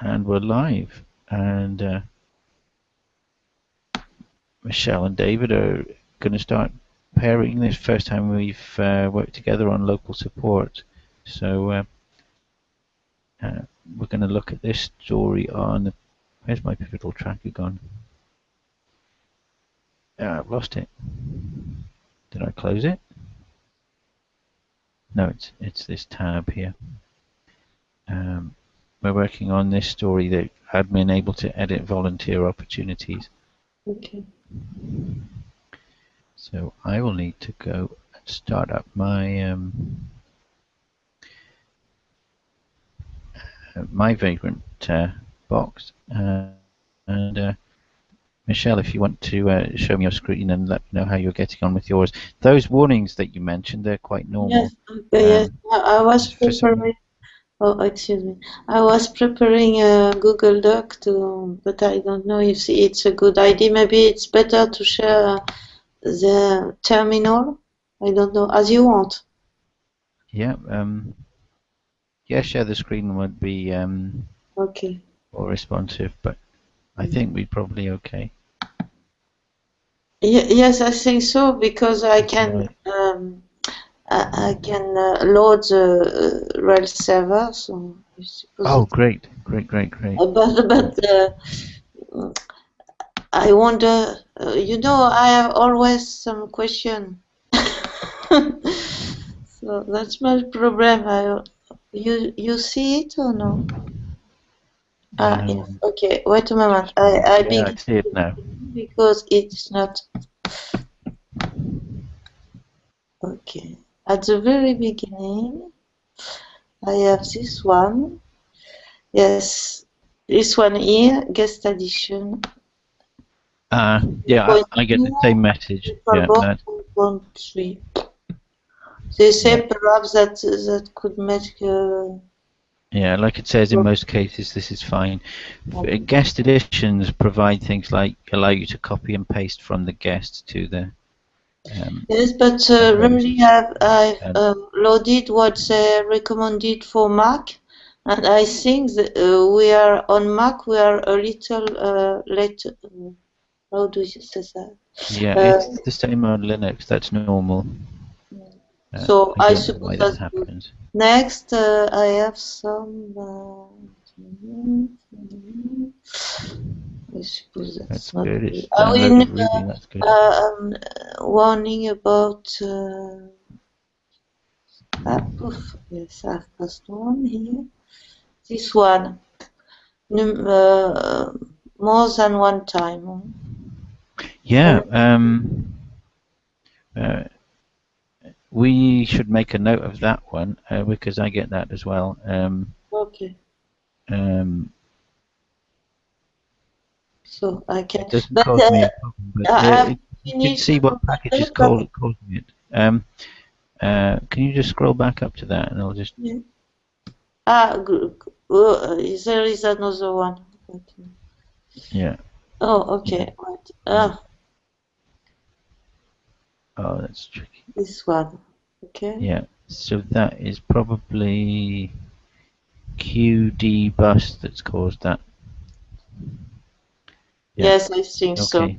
And we're live. And Michelle and David are going to start pairing this first time we've worked together on local support. So we're going to look at this story on the... Where's my pivotal tracker gone? I've lost it. Did I close it? No, it's this tab here. We're working on this story, that admin able to edit volunteer opportunities. Okay. So I will need to go and start up my my Vagrant box. And Michelle, if you want to show me your screen and let me know how you're getting on with yours. Those warnings that you mentioned, they're quite normal. Yes, yes. I was preparing. Oh, excuse me. I was preparing a Google Doc but I don't know if it's a good idea. Maybe it's better to share the terminal. I don't know, as you want. Yeah. Yeah, share the screen would be Okay. more responsive, but I think we're probably okay. Yes, I think so, because I can load the Rails server. So I suppose. Oh, great. But I wonder. I have always some question. So that's my problem. You see it or no? Yes. Okay. Wait a moment. I see it now. Because it's not. Okay. At the very beginning, I have this one. Yes, this one here, guest addition. Yeah, I get the same message. Yeah, that. 1.3. They say perhaps that could make. Yeah, like it says in most cases, this is fine. Guest additions provide things like allow you to copy and paste from the guest to the. Yes, but really I've loaded what they recommended for Mac, and I think that we are on Mac. We are a little late. How do you say that? Yeah, it's the same on Linux. That's normal. So I don't know suppose why that happens. Next, I have some. I suppose that's not good. good. It's downloaded Ruby. That's good. Warning about. Yes, I've passed one here. This one. More than one time. Yeah. We should make a note of that one because I get that as well. Okay. So I can. It doesn't cause me a problem, but you can see what package is causing it. Can you just scroll back up to that, and I'll just. Yeah. There is another one. Yeah. Oh, okay. Right. Oh, that's tricky. This one. Okay. Yeah. So that is probably QD bus that's caused that. Yeah. Yes, I think so.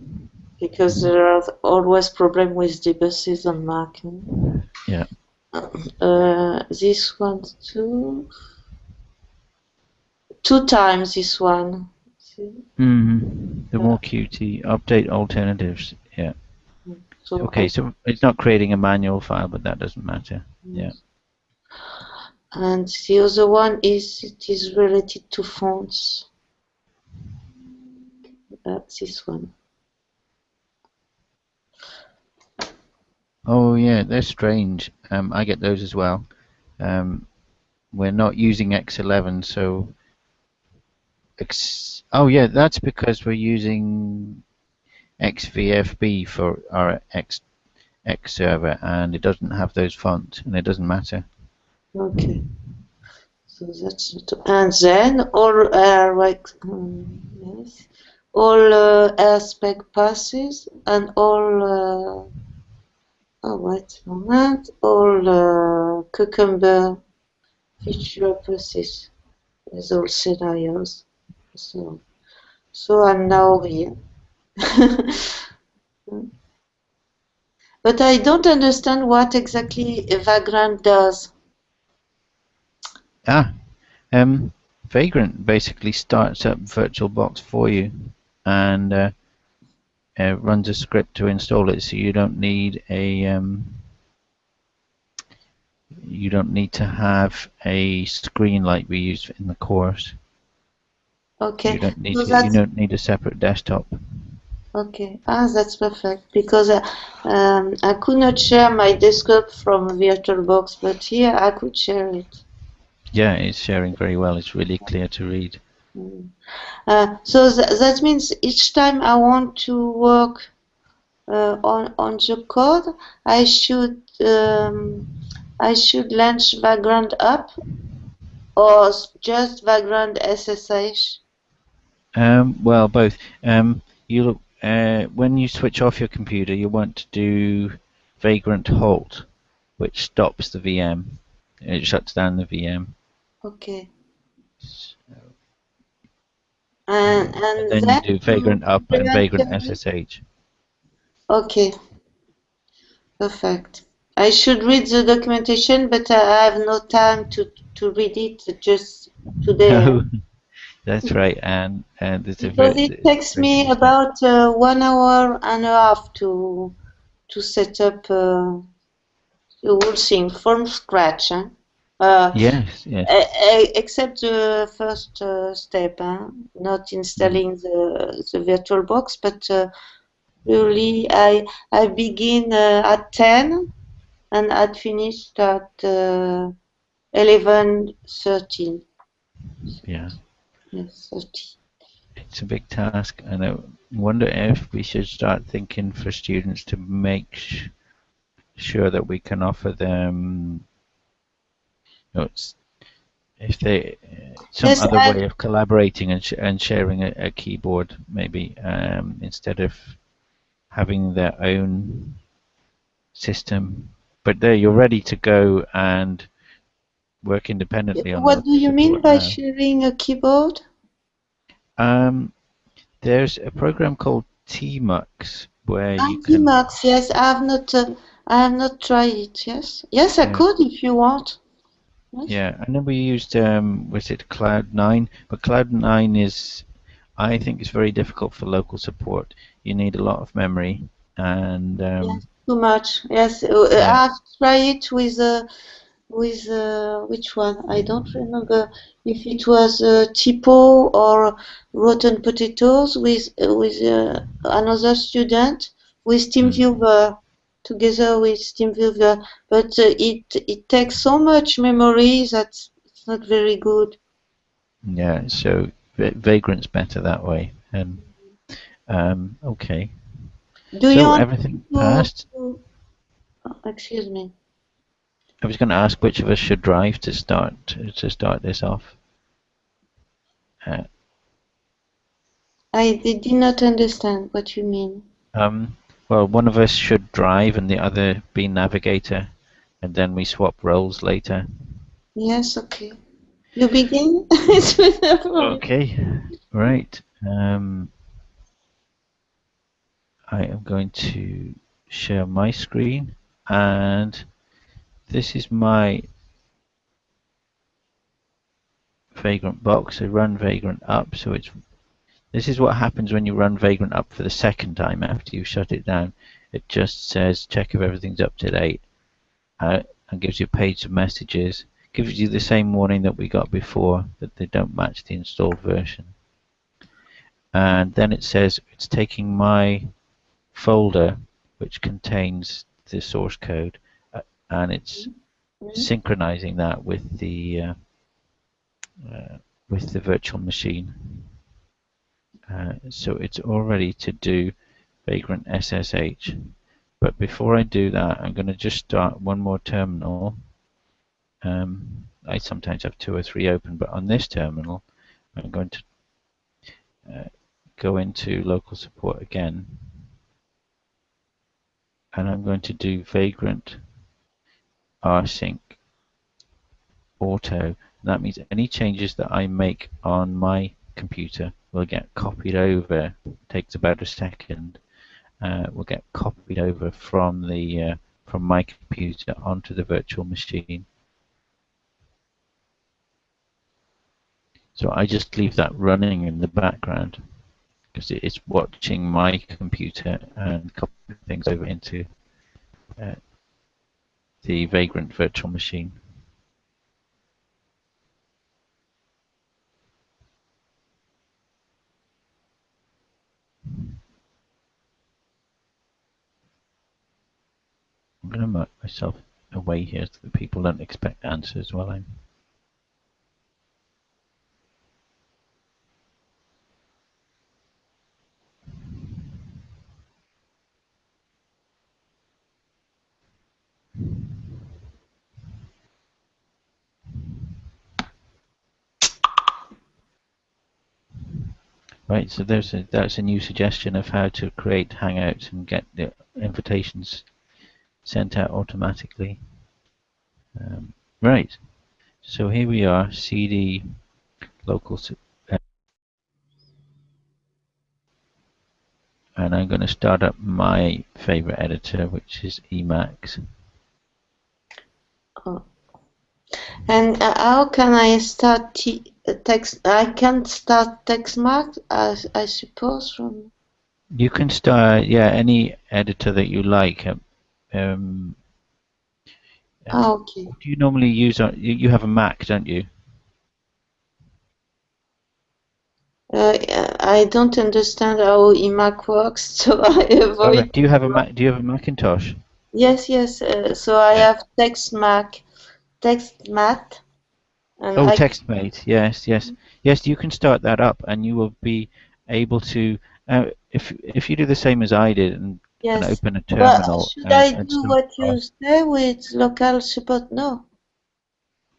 Because there are always problems with the buses on Mac. Yeah. This one too. Two times this one. The more Qt update alternatives. Yeah. So okay, so it's not creating a manual file, but that doesn't matter. Yeah. And the other one it is related to fonts. This one. Oh yeah, they're strange. I get those as well. We're not using X11, so. Oh yeah, that's because we're using XVFB for our X server, and it doesn't have those fonts, and it doesn't matter. Okay. So that's and then all yes, all aspect passes and all. Oh wait a moment. All cucumber feature passes with all scenarios. So I'm now here. But I don't understand what exactly Vagrant does. Ah, Vagrant basically starts up VirtualBox for you and runs a script to install it, so you don't need to have a screen like we use in the course. Okay, so You that's don't need a separate desktop. okay. Ah, that's perfect because I could not share my desktop from VirtualBox, but here I could share it. Yeah, it's sharing very well. It's really clear to read. Mm. So that means each time I want to work on the code, I should um, I should launch Vagrant up or just Vagrant SSH. Well, both. When you switch off your computer, you want to do vagrant halt, which stops the VM. It shuts down the VM. Okay, And and then you then do to vagrant up and vagrant preemptively. SSH. Okay, perfect. I should read the documentation, but I have no time to read it just today. No, that's right. And it's a Because it takes very me few steps. about 1 hour and a half to set up the whole thing from scratch. Huh? Uh, Yes, yes. Except the first step, huh? Not Mm. installing the virtual box, but really I begin at 10 and I'd finished at 11:13. Yeah, Yes, 30. it's a big task, and I wonder if we should start thinking for students to make sure that we can offer them, it's if they some Yes, other way of collaborating and sharing a keyboard maybe instead of having their own system. But there, you're ready to go and work independently on what do local you mean support by now. sharing a keyboard? Um, there's a program called TMUX where Ah, you can, Emacs, yes, I have not tried it. Yes, yes, I yeah, could if you want. Yes, yeah. And then we used was it Cloud9? But Cloud9 is, I think, it's very difficult for local support. You need a lot of memory, and yes, too much. Yes, yeah, I have tried it with which one? I don't remember if it was Tipo or Rotten Potatoes with another student with mm, TeamViewer together with TeamViewer, but it takes so much memory that it's not very good. yeah. So Vagrant's better that way. And okay. Do you So want everything to, passed. excuse me? I was going to ask which of us should drive to start this off. Uh, I did not understand what you mean. um, well, one of us should drive and the other be navigator, and then we swap roles later. Yes, okay. You begin? It's better for me. Okay, right. I am going to share my screen, and this is my Vagrant box. I run Vagrant up, so it's this is what happens when you run Vagrant up for the second time after you shut it down. It just says check if everything's up to date, and gives you a page of messages. Gives you the same warning that we got before that they don't match the installed version. And then it says it's taking my folder which contains the source code, and it's Mhm. synchronizing that with the virtual machine. So it's all ready to do Vagrant SSH. But before I do that, I'm going to just start one more terminal. I sometimes have two or three open, but on this terminal, I'm going to uh, go into local support again, and I'm going to do Vagrant rsync auto. That means any changes that I make on my computer will get copied over. Takes about a second. Will get copied over from the from my computer onto the virtual machine. So I just leave that running in the background because it's watching my computer and copying things over into uh, the Vagrant virtual machine. I'm going to mark myself away here so that people don't expect answers while I'm. Right, so that's a new suggestion of how to create Hangouts and get the invitations sent out automatically. Right, so here we are, CD local, and I'm going to start up my favorite editor, which is Emacs. Oh. And how can I start text? I can start TextMark, I suppose, from. You can start, yeah, any editor that you like. Okay. What do you normally use? You have a Mac, don't you? I don't understand how Emac works, so I All avoid. right. Do you have a Mac? Do you have a Macintosh? Yes, yes. So I Yeah. have TextMat, and Oh, I. TextMate. Yes, yes, yes. You can start that up, and you will be able to. If you do the same as I did and Yes. open a But terminal should I and do start. what you say with local support? No.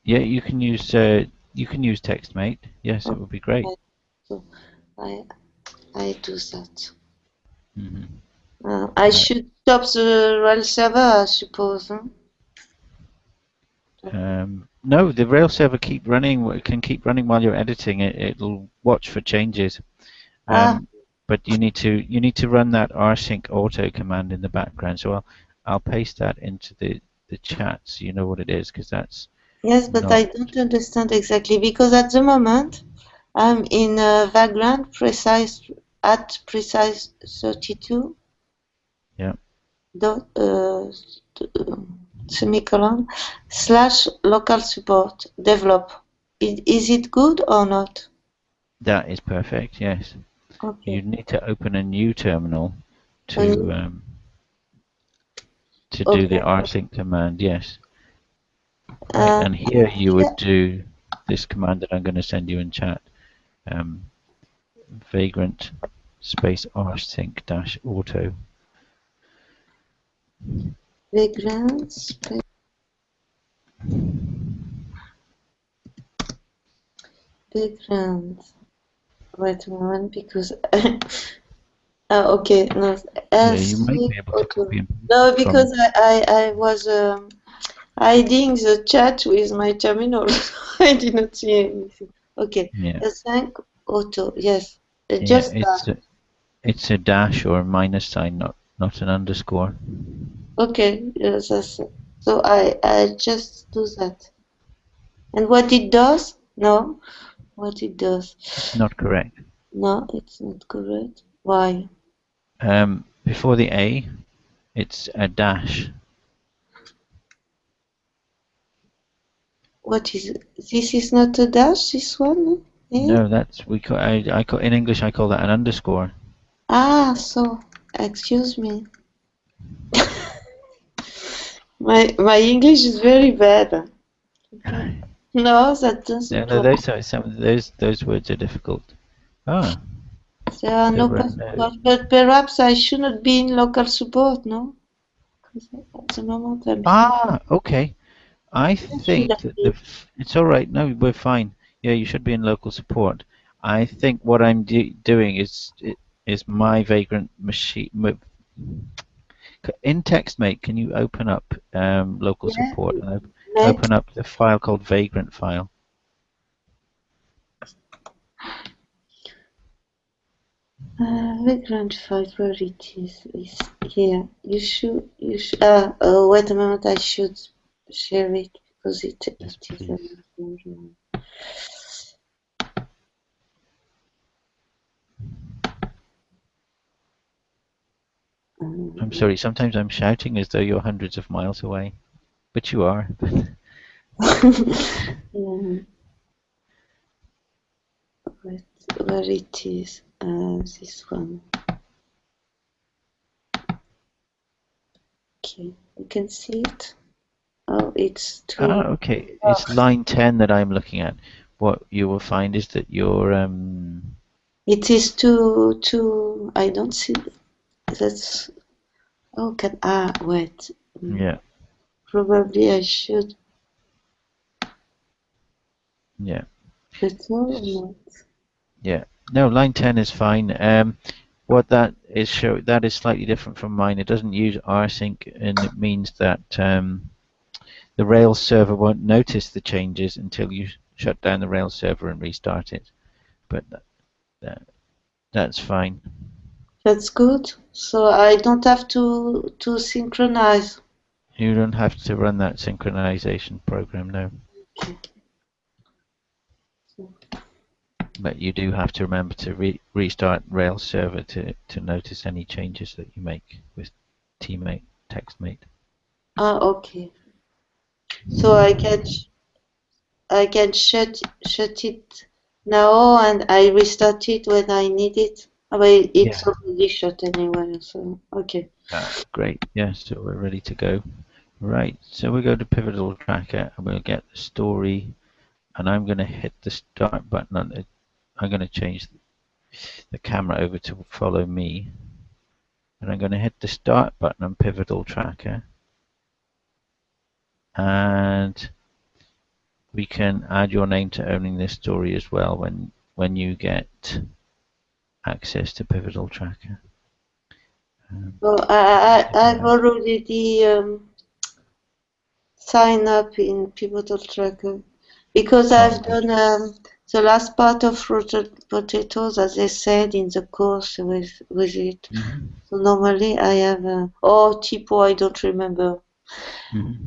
Yeah, you can use TextMate. Yes, it would be great. Okay. So I I do that. Hmm. I should stop the rail server, I suppose. Huh? No, the rail server keep running. It can keep running while you're editing it. It'll watch for changes. Ah, But you need to run that rsync auto command in the background. So I'll paste that into the chat so you know what it is, because that's yes, but not. I don't understand exactly because at the moment I'm in Vagrant precise at precise 32 Yeah, dot semicolon slash local support develop. Is it good or not? that is perfect. Yes, Okay. you need to open a new terminal And, to do the okay. rsync command. Yes, right. Uh, And here you yeah, would do this command that I'm going to send you in chat. Um, vagrant space rsync dash auto. Vagrant background. Wait a moment, because okay, no, Yeah, you might SC be able to auto. copy and paste No, it from. because I was hiding the chat with my terminal. I did not see anything. Okay, Yeah, async auto. Yes, yeah. just that. It's a dash or a minus sign, not an underscore. Okay, yes, so I just do that. And what it does? No, what it does? It's not correct. No, it's not correct. Why? Before the A, it's a dash. What is it? This is not a dash, this one? Eh? No, that's we call I call in English I call that an underscore. Ah, so, excuse me. My English is very bad. Okay. No, that No, doesn't no, work. some of those words are difficult. Ah, There are no there were passwords, but perhaps I should not be in local support, no? Because at the moment I'm here. Okay. I Where should I think that be? it's all right. No, we're fine. Yeah, you should be in local support. I think what I'm doing is my vagrant machine. In TextMate, can you open up local Yeah, support and Met. open up the file called vagrant file? Vagrant fiber it is here. You should, wait a moment, I should share it because Yes, it is please. I'm sorry, sometimes I'm shouting as though you're hundreds of miles away, but you are. yeah, where it is, this one. Okay, you can see it. Oh, it's too. Okay. It's line 10 that I'm looking at. What you will find is that your It is too. I don't see. That's. Oh, wait. yeah, Probably I should. yeah, Better or not? yeah. No, line 10 is fine. What that is that is slightly different from mine. It doesn't use rsync, and it means that the Rails server won't notice the changes until you shut down the Rails server and restart it. But that, that's fine. That's good. So I don't have to synchronize. You don't have to run that synchronization program, no. Okay. But you do have to remember to restart Rails server to notice any changes that you make with teammate, textmate. Okay. So I can shut it now and I restart it when I need it. I mean, it's Yeah. already shut anyway. So okay. Great. Yeah, so we're ready to go. Right, so we go to Pivotal Tracker and we'll get the story, and I'm going to hit the start button on it. I'm going to change the camera over to follow me, and I'm going to hit the start button on Pivotal Tracker, and we can add your name to owning this story as well when you get access to Pivotal Tracker. So I've already signed up in Pivotal Tracker because Oh, I've good. done the last part of roasted potatoes, as I said in the course with it. Mm-hmm. So normally I have tipo, I don't remember. Mm-hmm.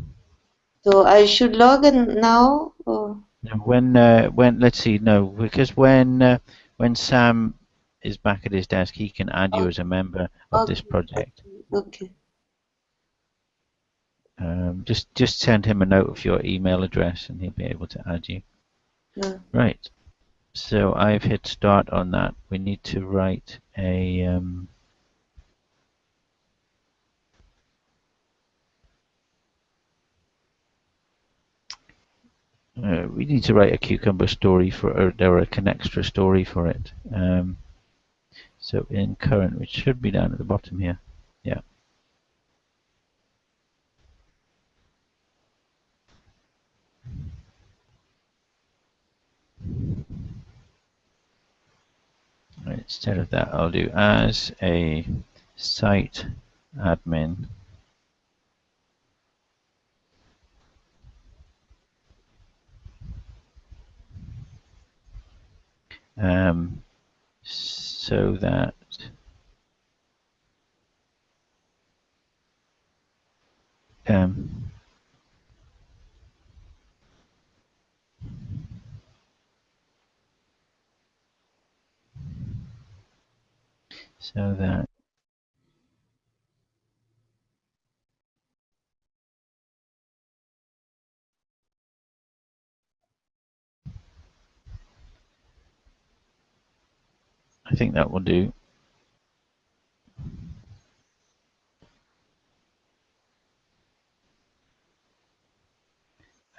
So I should log in now. Or Now, when let's see, no, because when Sam is back at his desk, he can add you as a member of this okay, project. okay. Just send him a note of your email address, and he'll be able to add you. Yeah. Right. So I've hit start on that. We need to write a we need to write a cucumber story for or a Connextra story for it. So in current, which should be down at the bottom here. Yeah. Right, instead of that, I'll do as a site admin. Um, so that um, so that I think that will do.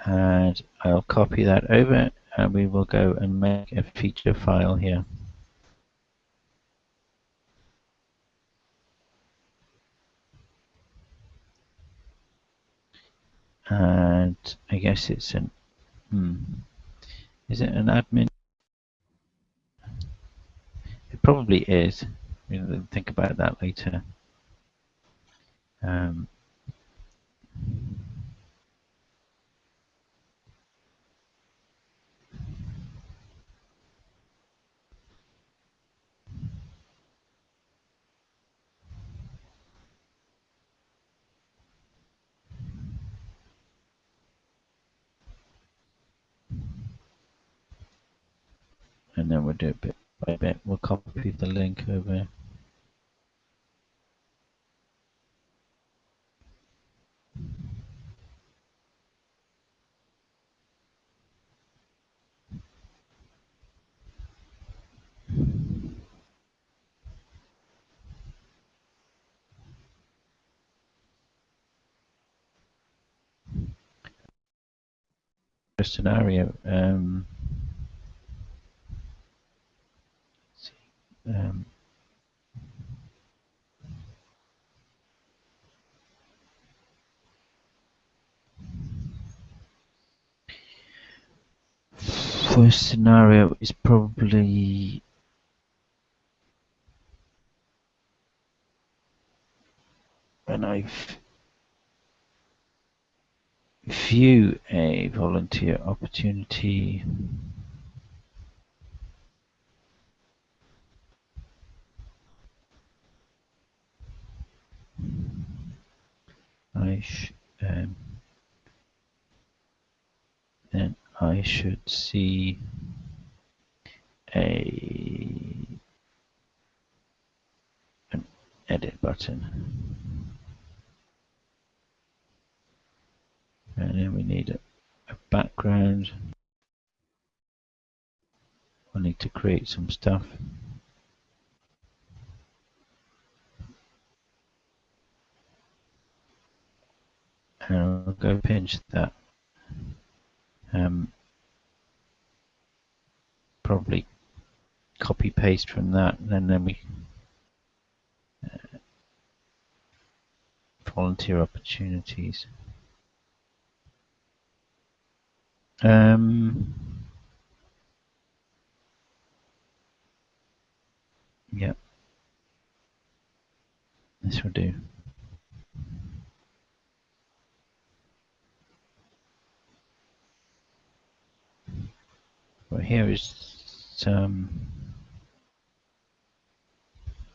And I'll copy that over, and we will go and make a feature file here. And I guess it's an is it an admin? It probably is. We'll think about that later. Um, and then we'll do it bit by bit. We'll copy the link over. Scenario. Let's see. First scenario is probably when I view a volunteer opportunity. Then I should see an edit button, and then we need a background. We'll need to create some stuff. And I'll go pinch that. Probably copy paste from that, and then we volunteer opportunities. Yeah, this will do. Well, here is some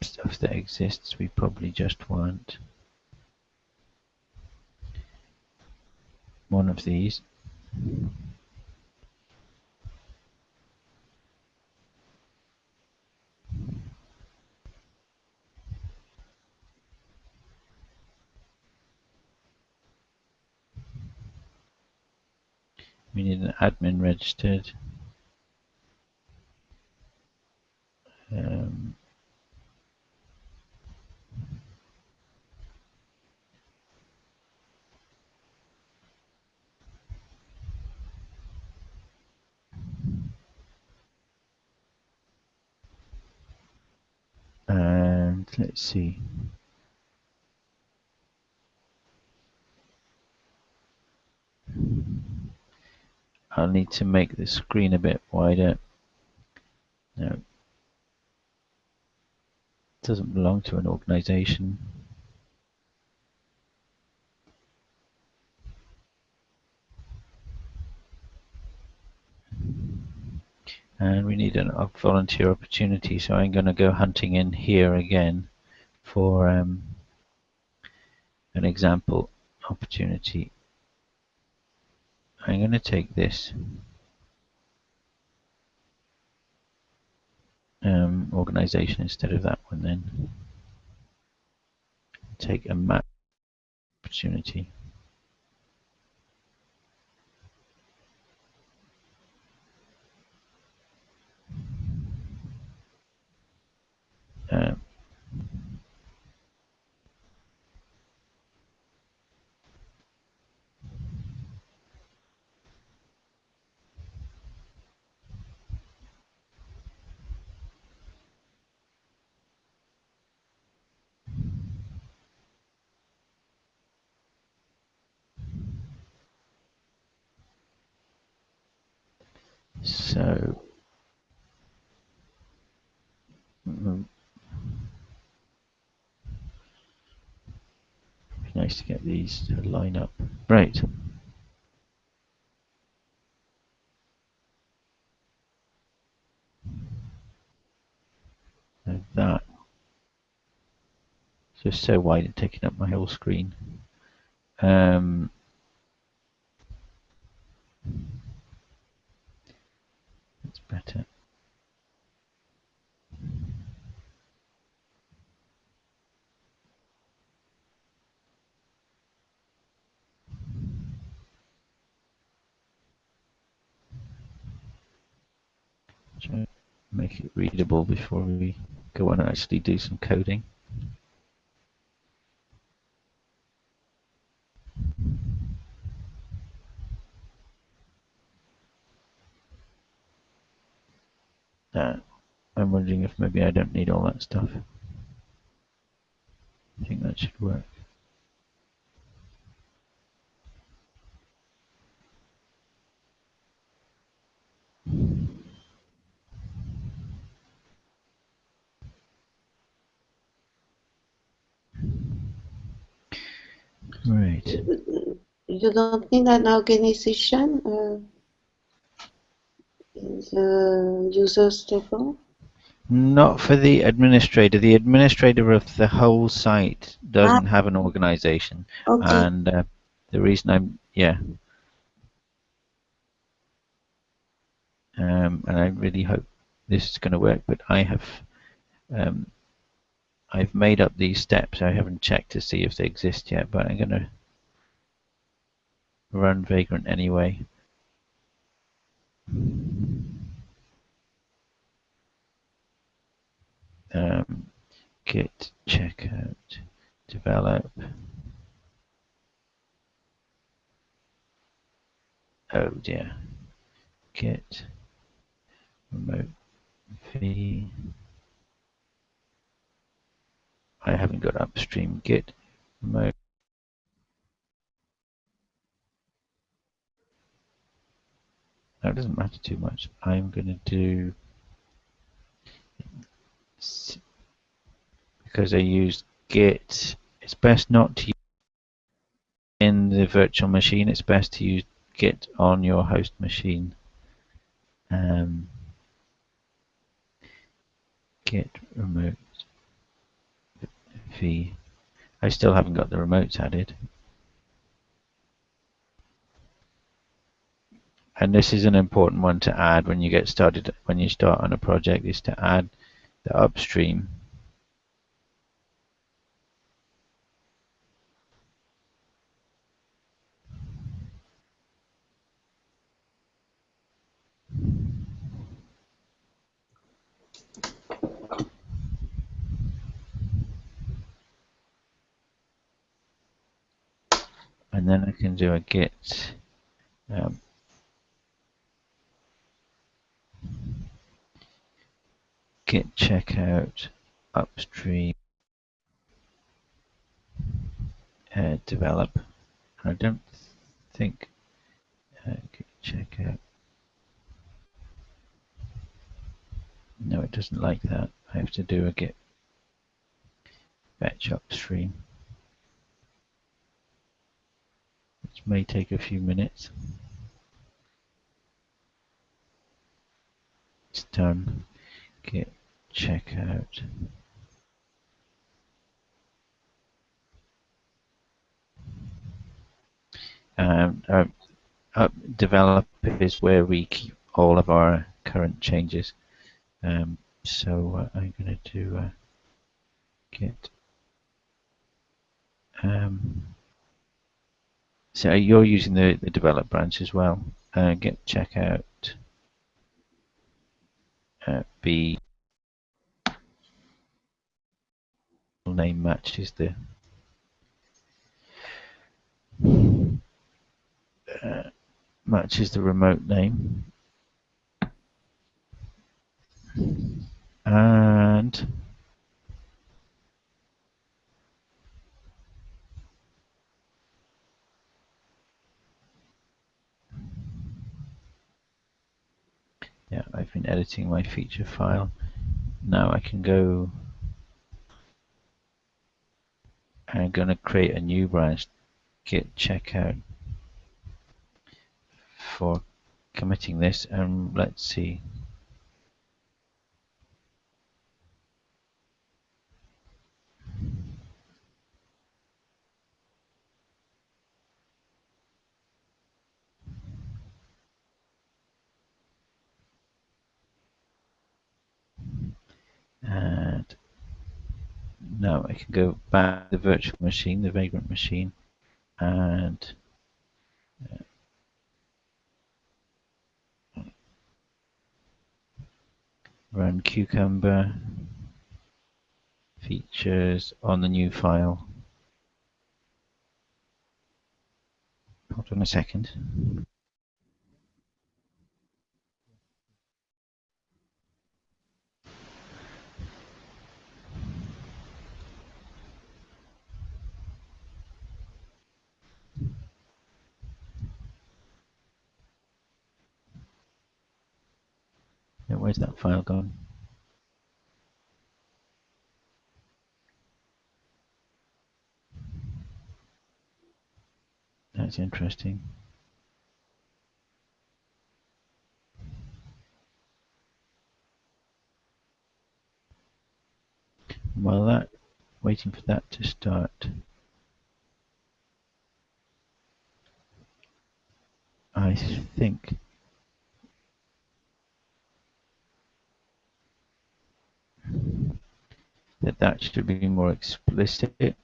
stuff that exists. We probably just want one of these. We need an admin registered. And let's see. I'll need to make the screen a bit wider. No, it doesn't belong to an organization. And we need a volunteer opportunity, so I'm going to go hunting in here again for an example opportunity. I'm going to take this organization instead of that one, then take a map opportunity. So it's nice to get these to line up. Right. And that is just so wide and taking up my whole screen. That's better. make it readable before we go on and actually do some coding. I'm wondering if maybe I don't need all that stuff. I think that should work. Right. You don't need an organization in the users table? Not for the administrator. The administrator of the whole site doesn't have an organization. Okay. And the reason and I really hope this is going to work, but I've made up these steps. I haven't checked to see if they exist yet, but I'm going to run Vagrant anyway. Git checkout develop. Oh dear. Git remote v. I haven't got upstream. Git remote. That doesn't matter too much. I'm going to do, because I used Git, it's best not to use in the virtual machine. It's best to use Git on your host machine. Git remote v. I still haven't got the remotes added. And this is an important one to add when you get started, when you start on a project, is to add the upstream. And then I can do a git git checkout upstream develop. And I don't think git checkout. No, it doesn't like that. I have to do a git fetch upstream, which may take a few minutes. It's done. Git checkout. Develop is where we keep all of our current changes. So I'm going to do git. So you're using the develop branch as well. Git checkout b name matches the remote name, and yeah, I've been editing my feature file. Now I can go. I'm going to create a new branch, git checkout, for committing this, and let's see. And now I can go back to the virtual machine, the Vagrant machine, and Run Cucumber features on the new file. Hold on a second. Yeah, where's that file gone? That's interesting. While waiting for that to start, I think that should be more explicit.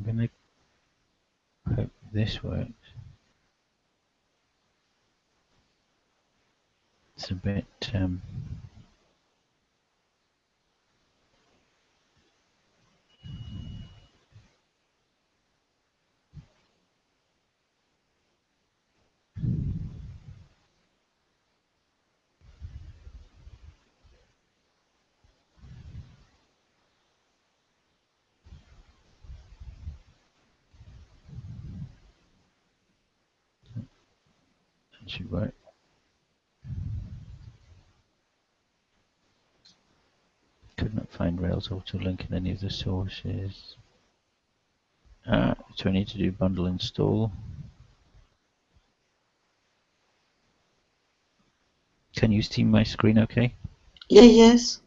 I'm going to hope this works. It's a bit that should work. Could not find Rails auto link in any of the sources. So I need to do bundle install. Can you see my screen okay? Yeah, yes.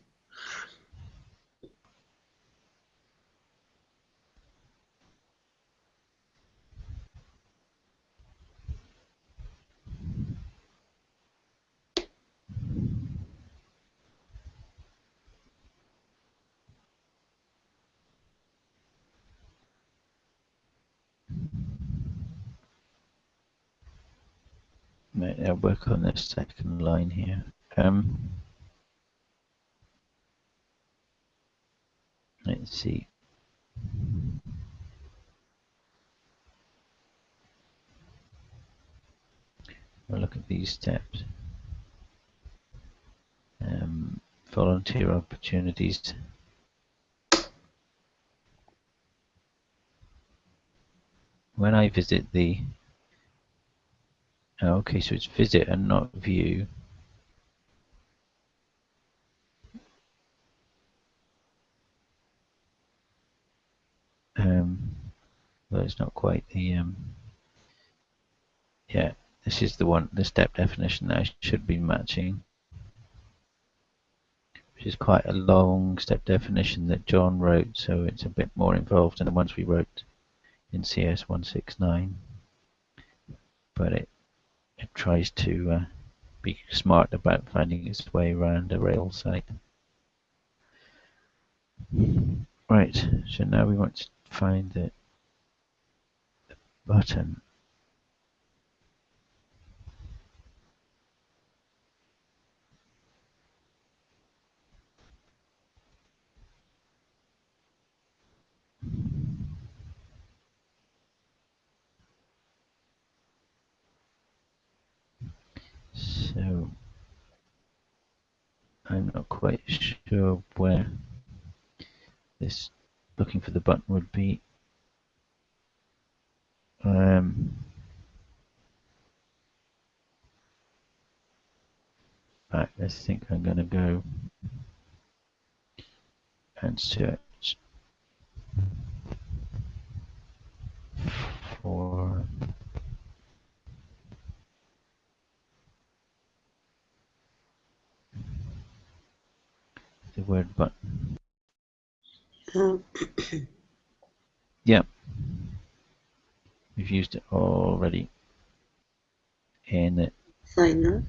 I'll work on this second line here. Let's see. We'll look at these steps. Volunteer opportunities. When I visit the... Oh, okay, so it's visit and not view. Well, it's not quite the... yeah, this is the one, the step definition that I should be matching, which is quite a long step definition that John wrote, so it's a bit more involved than the ones we wrote in CS 169. But it tries to be smart about finding its way around a Rails site. Right, so now we want to find the button. So I'm not quite sure where this looking for the button would be. Right, I think I'm going to go and search for the word button. Yeah, we've used it already in the sign up.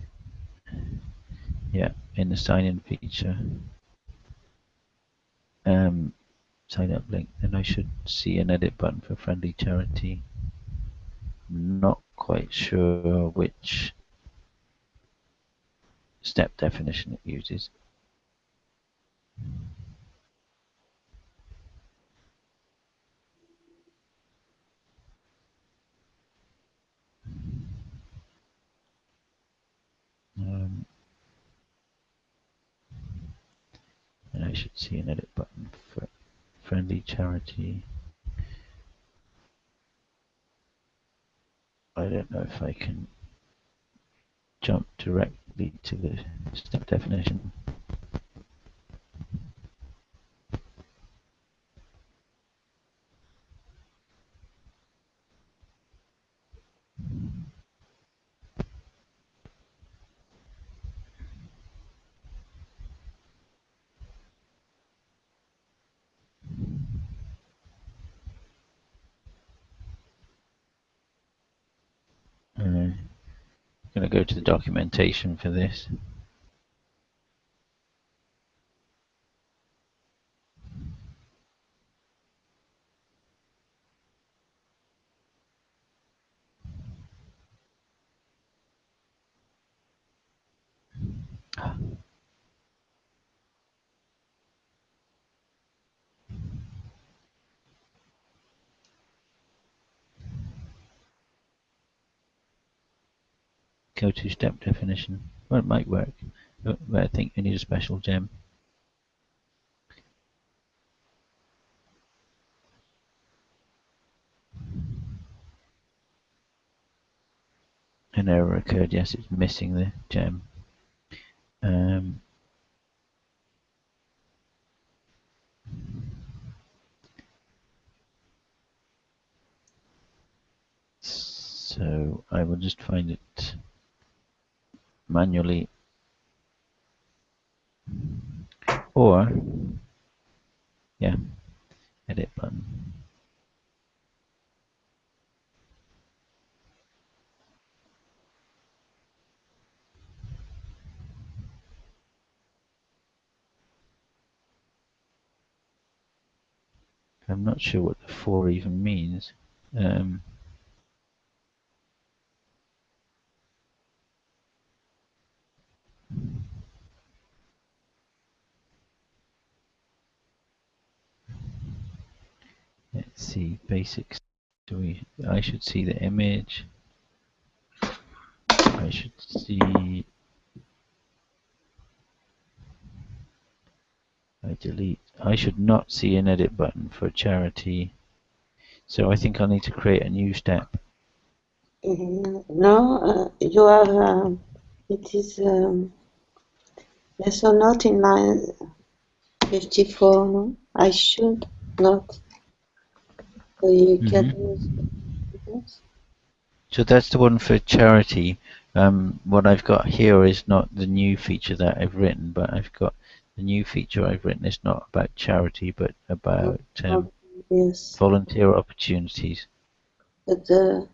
Yeah, in the sign-in feature. Sign up link. Then I should see an edit button for friendly charity. Not quite sure which step definition it uses. And I should see an edit button for friendly charity. I don't know if I can jump directly to the step definition. I'm going to go to the documentation for this. Go to step definition. Well, it might work, but I think we need a special gem. An error occurred. Yes, it's missing the gem. So I will just find it manually, or yeah, edit button. I'm not sure what the 4 even means. Let's see, basics. I should see the image. I should see. I delete. I should not see an edit button for charity. So I think I'll need to create a new step. No, you have. It is yes or not in line 54. No, I should not. So you can use this. So that's the one for charity. What I've got here is not the new feature that I've written, but I've got the new feature I've written is not about charity, but about Yes, volunteer opportunities. but So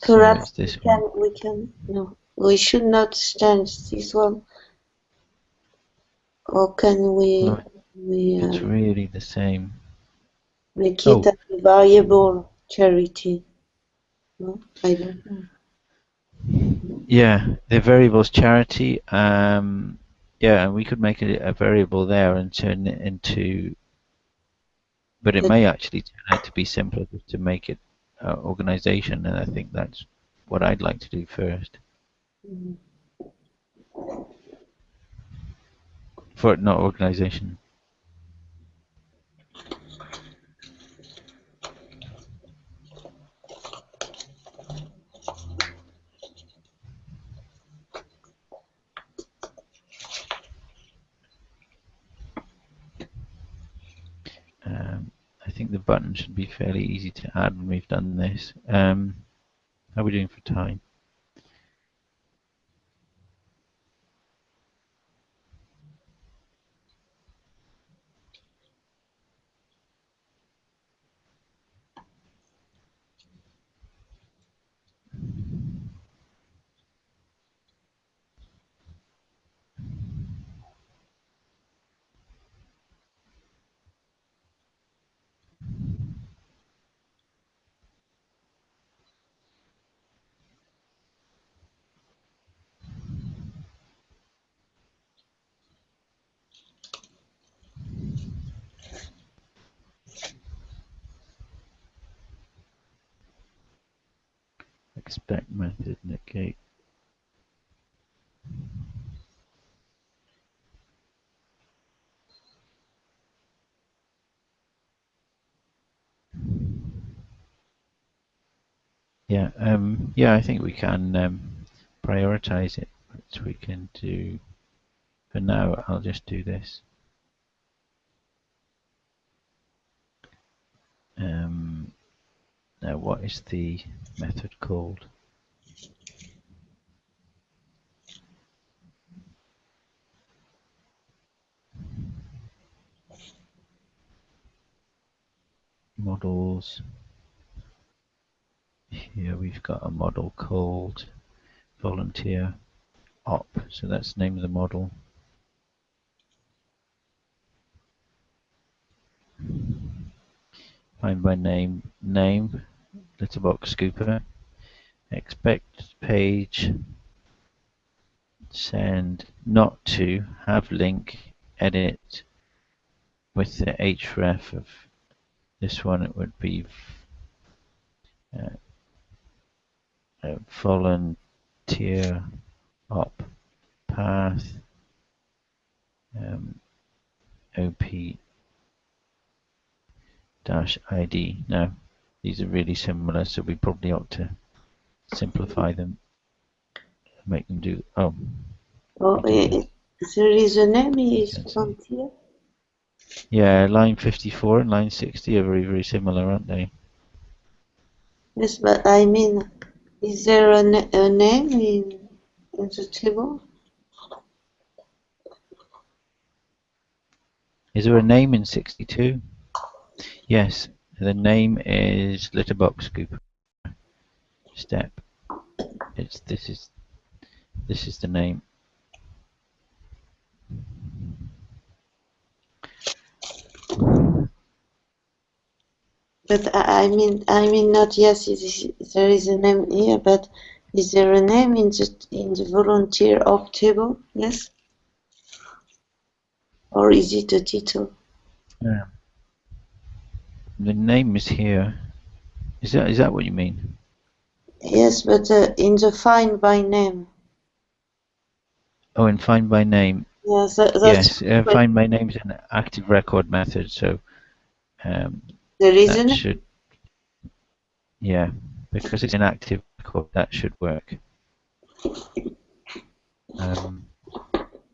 perhaps it's this one. we can no. We should not change this one, or can Well, we it's really the same. make it Oh, a variable charity? No, I don't know. yeah, the variable's charity. Yeah, and we could make it a variable there and turn it into, but it But may actually turn out to be simpler just to make it organization, and I think that's what I'd like to do first. For not organization. think the button should be fairly easy to add when we've done this. How are we doing for time? Expect method negate. Yeah, yeah, I think we can prioritize it, which we can do. For now, I'll just do this. Now, what is the method called? Models. Here we've got a model called volunteer op. So that's the name of the model. Find by name, Litterbox Scooper. Expect page, send, not to, have link, edit. With the href of this one, it would be volunteer op path op dash id. Now, these are really similar, so we probably ought to simplify them, make them do. Oh, Oh, there is a name is volunteer. Yeah, line 54 and line 60 are very, very similar, aren't they? Yes, but I mean, is there a name in the table? Is there a name in 62? Yes, the name is Litterbox Scoop. Step. This is the name. But I mean not yes. There is a name here, but is there a name in the volunteer op table? Yes, or is it a title? Yeah. The name is here. Is that what you mean? Yes, but in the find by name. Oh, and find by name. Yes, that's Yes, find by name is an active record method, so the reason. that should, yeah, because it's an active record, that should work.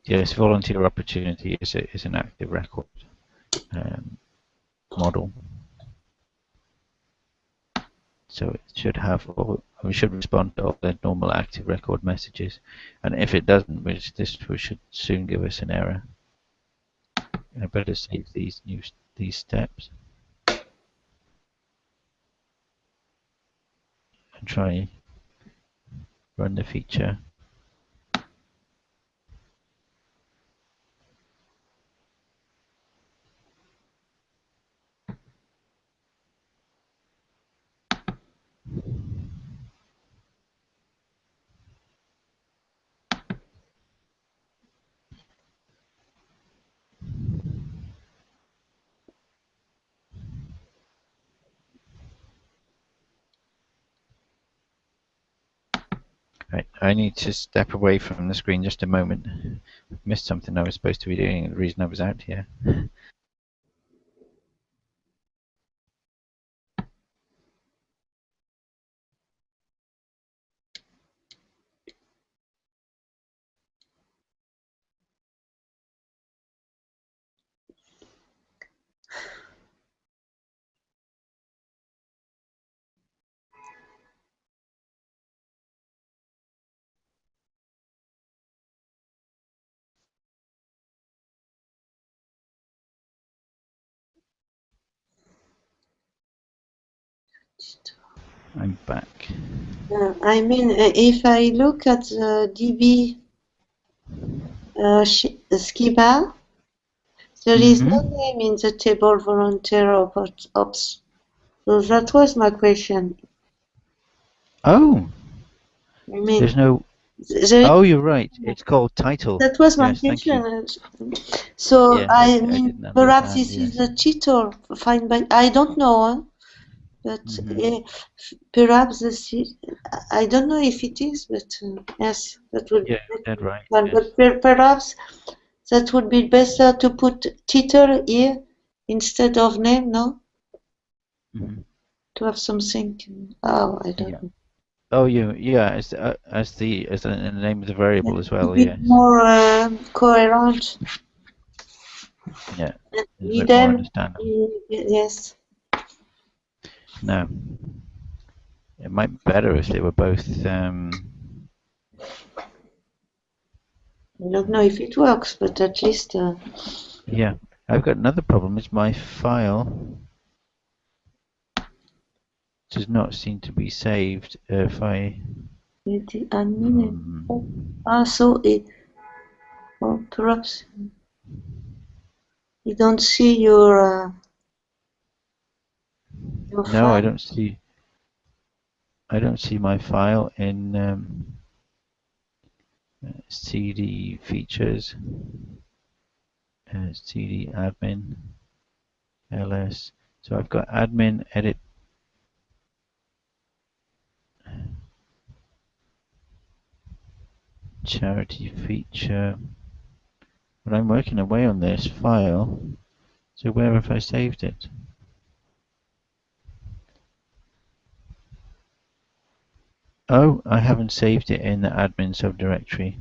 Yes, volunteer opportunity is an active record model. So it should have we should respond to all the normal active record messages, and if it doesn't, this should soon give us an error. I better save these steps and try run the feature. Right, I need to step away from the screen just a moment. Missed something I was supposed to be doing. The reason I was out here. I'm back. I mean, if I look at the DB schema, there is no name in the table volunteer ops. So that was my question. Oh, I mean, there's no. there, Oh, you're right. It's called title. that was my Yes, thank you. question. So Yes, I I mean, didn't perhaps understand. this is Yes. a cheater. Fine, but I don't know. Huh? But perhaps I don't know if it is, but yes, that would Yeah, be that's right. fun. Yes. But perhaps that would be better to put title here instead of name, no? To have something. Oh, I Yeah. don't know. Oh, yeah. As the name of the variable as A well. bit Yes. more coherent. Yeah. It's a bit more Idem. understandable. Yes. No, it might be better if they were both. I don't know if it works, but at least. Yeah, I've got another problem. Is my file does not seem to be saved. If I The admin. So it. Or perhaps you don't see your no, I file. don't see. I don't see my file in CD features, CD admin, ls. So I've got admin edit charity feature. But I'm working away on this file. So where have I saved it? Oh, I haven't saved it in the admin subdirectory.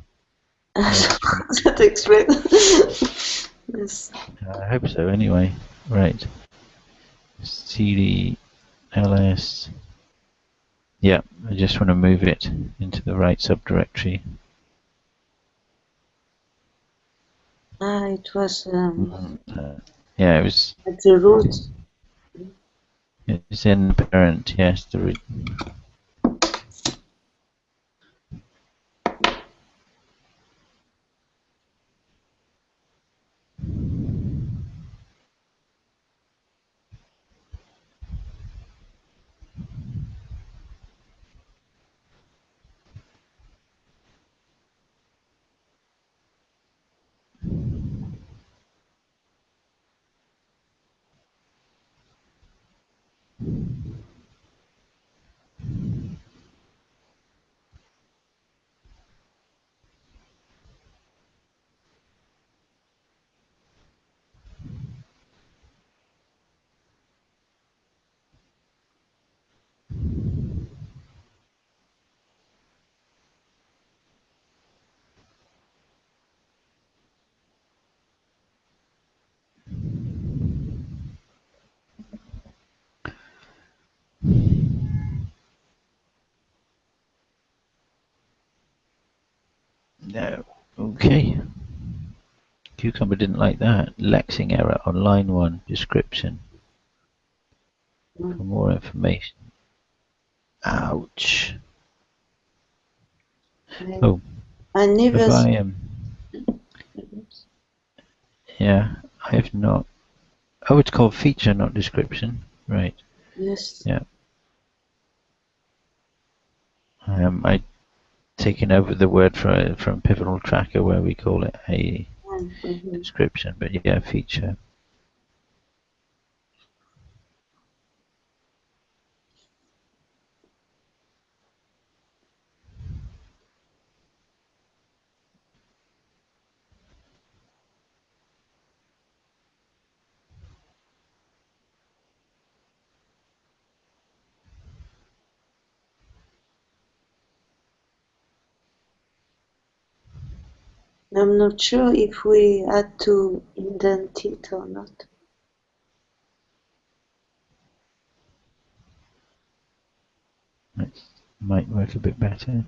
I just want That explains. Yes. I hope so anyway. Right. CD ls. Yeah, I just want to move it into the right subdirectory. It was Yeah, it was. at the root. It's in the parent. Yes, the root. No. Okay. Cucumber didn't like that. Lexing error on line 1. Description. For more information. Ouch. Oh, I never. have I yeah, I have not. Oh, it's called feature, not description. Right. Yes. Yeah. I taken over the word from Pivotal Tracker where we call it a description, but yeah, feature. I'm not sure if we had to indent it or not. That might work a bit better.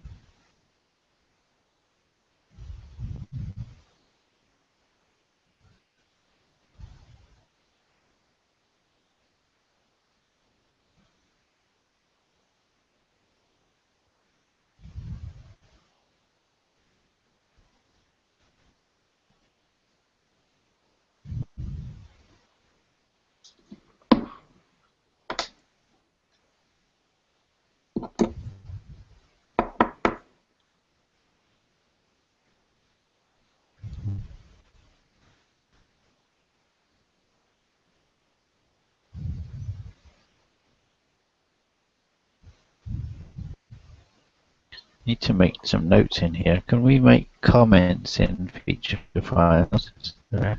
Need to make some notes in here. Can we make comments in feature files? I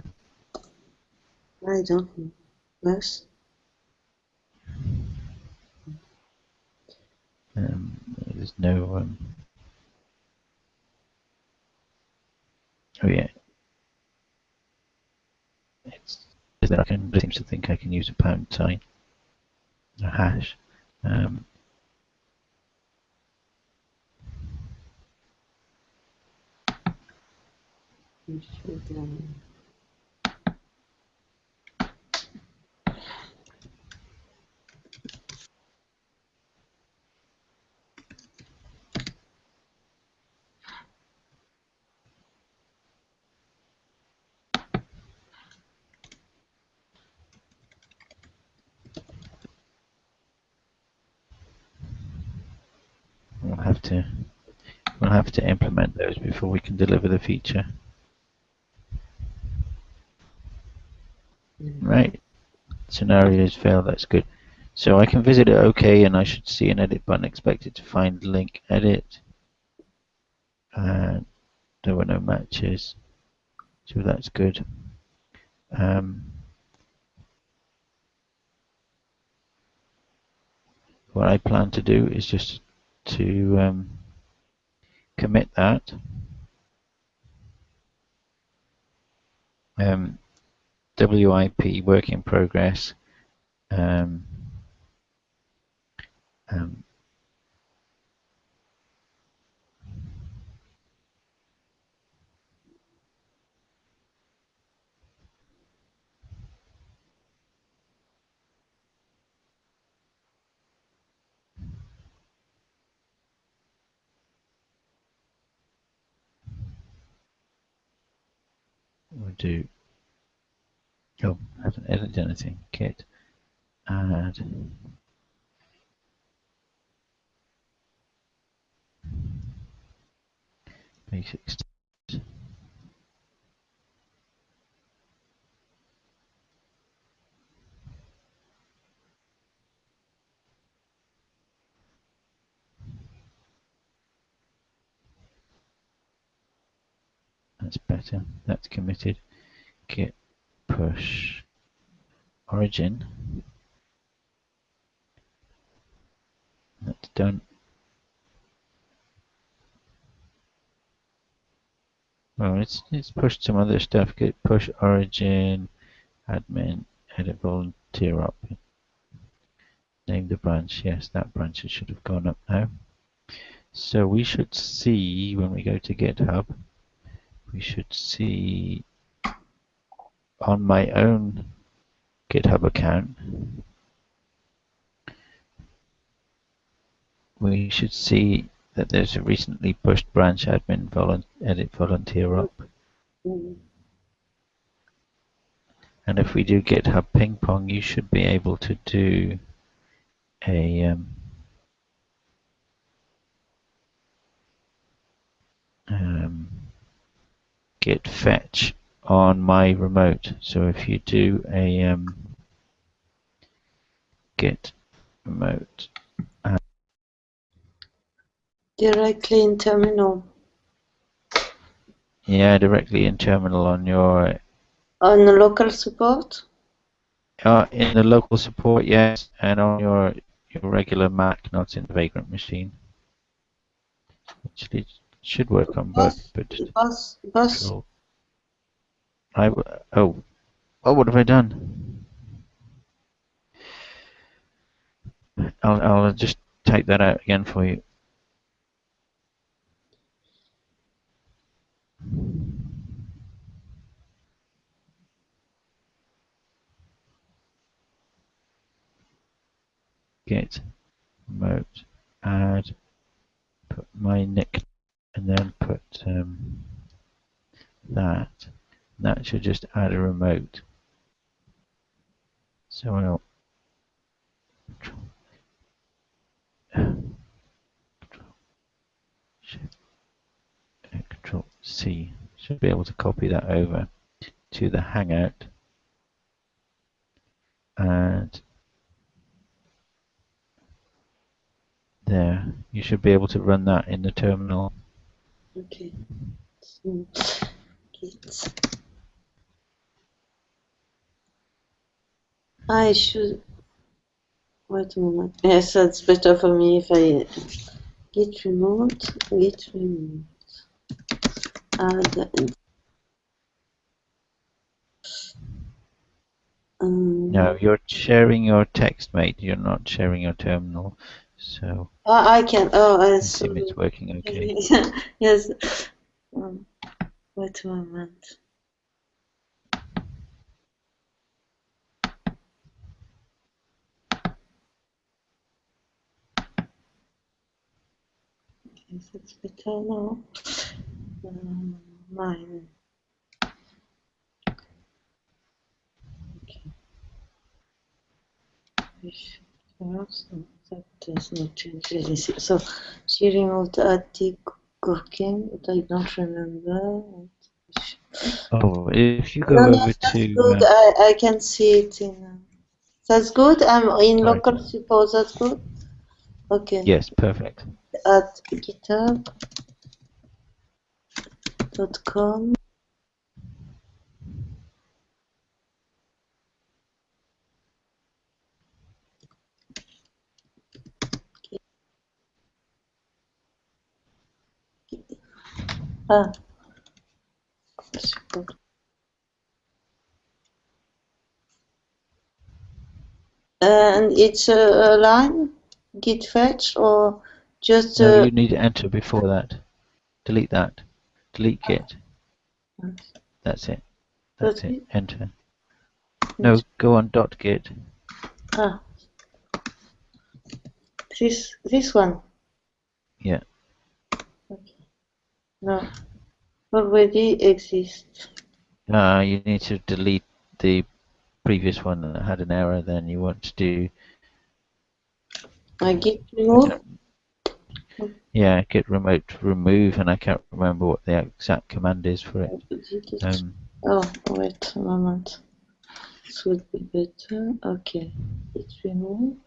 don't know. Yes. There's no. Oh yeah. It's that I can. It seems to think I can use a pound sign, a hash. You should, We'll have to implement those before we can deliver the feature. Right. Scenarios fail. That's good. So I can visit it OK, and I should see an edit button. Expected to find link edit. And there were no matches, so that's good. What I plan to do is just to commit that. WIP work in progress. We'll do. Oh, I haven't edited anything. Git add basics. That's better. That's committed. Git push origin. That's done. Well, it's pushed some other stuff. Git push origin, admin, edit volunteer up. Name the branch. Yes, that branch should have gone up now. So we should see when we go to GitHub, we should see on my own GitHub account, we should see that there's a recently pushed branch admin edit volunteer up. And if we do GitHub ping pong, you should be able to do a git fetch on my remote. So if you do a git remote directly in terminal. Yeah, directly in terminal on your On the local support? in the local support, yes, and on your regular Mac, not in the Vagrant machine. Actually, it should work on both, but Boss. control. Oh, what have I done? I'll just type that out again for you. Git remote add, put my nick, and then put that. That should just add a remote. So I'll Control C. Should be able to copy that over to the Hangout. And There, you should be able to run that in the terminal. Okay. So, git. I should. Wait a moment. Yes, that's better for me if I git remote. Add. No, you're sharing your text, mate. You're not sharing your terminal. So I can. Oh, I I assume it's working okay. Yes. Wait a moment. Yes, it's better now. Mine. Okay. So that does not change anything. So she removed attic cooking, but I don't remember. Oh, if you No, go no, over that's to, good. I can see it in. That's good. I'm in sorry. local support. That's good. Okay. Yes, perfect. At github.com. Ah, support. And it's a line, git fetch, or just No, you need to enter before that. Delete that. Delete git. That's it. That's it. Enter. No, go on .git. Ah, this one. Yeah. Okay. No, already exists. You need to delete the previous one that had an error. Then you want to do. I git remove. Yeah, git remote remove, and I can't remember what the exact command is for it. Oh, wait a moment. This would be better. Okay, git remove.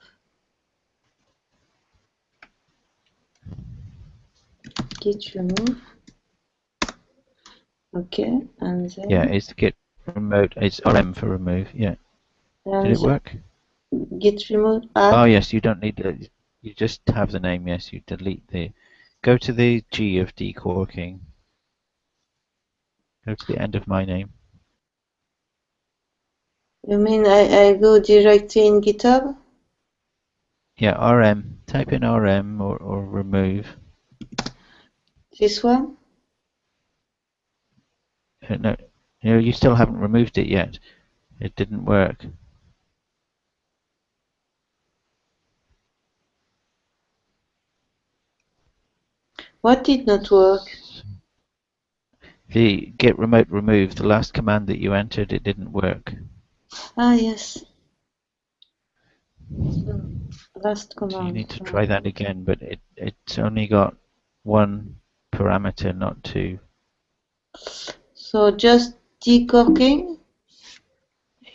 Git remove. Okay, and then. Yeah, it's git remote. It's RM for remove. Yeah. Did it work? Git remove. Add. Oh yes, you don't need to. You just have the name. Yes, you delete the. Go to the G of decorking. Go to the end of my name. You mean I go directly in GitHub? Yeah, RM. Type in RM or remove. This one? No, you still haven't removed it yet. It didn't work. What did not work? The git remote remove, the last command that you entered, it didn't work. Ah, yes. So, last So you command. need to try that again, but it's only got one parameter, not two. So just decorking?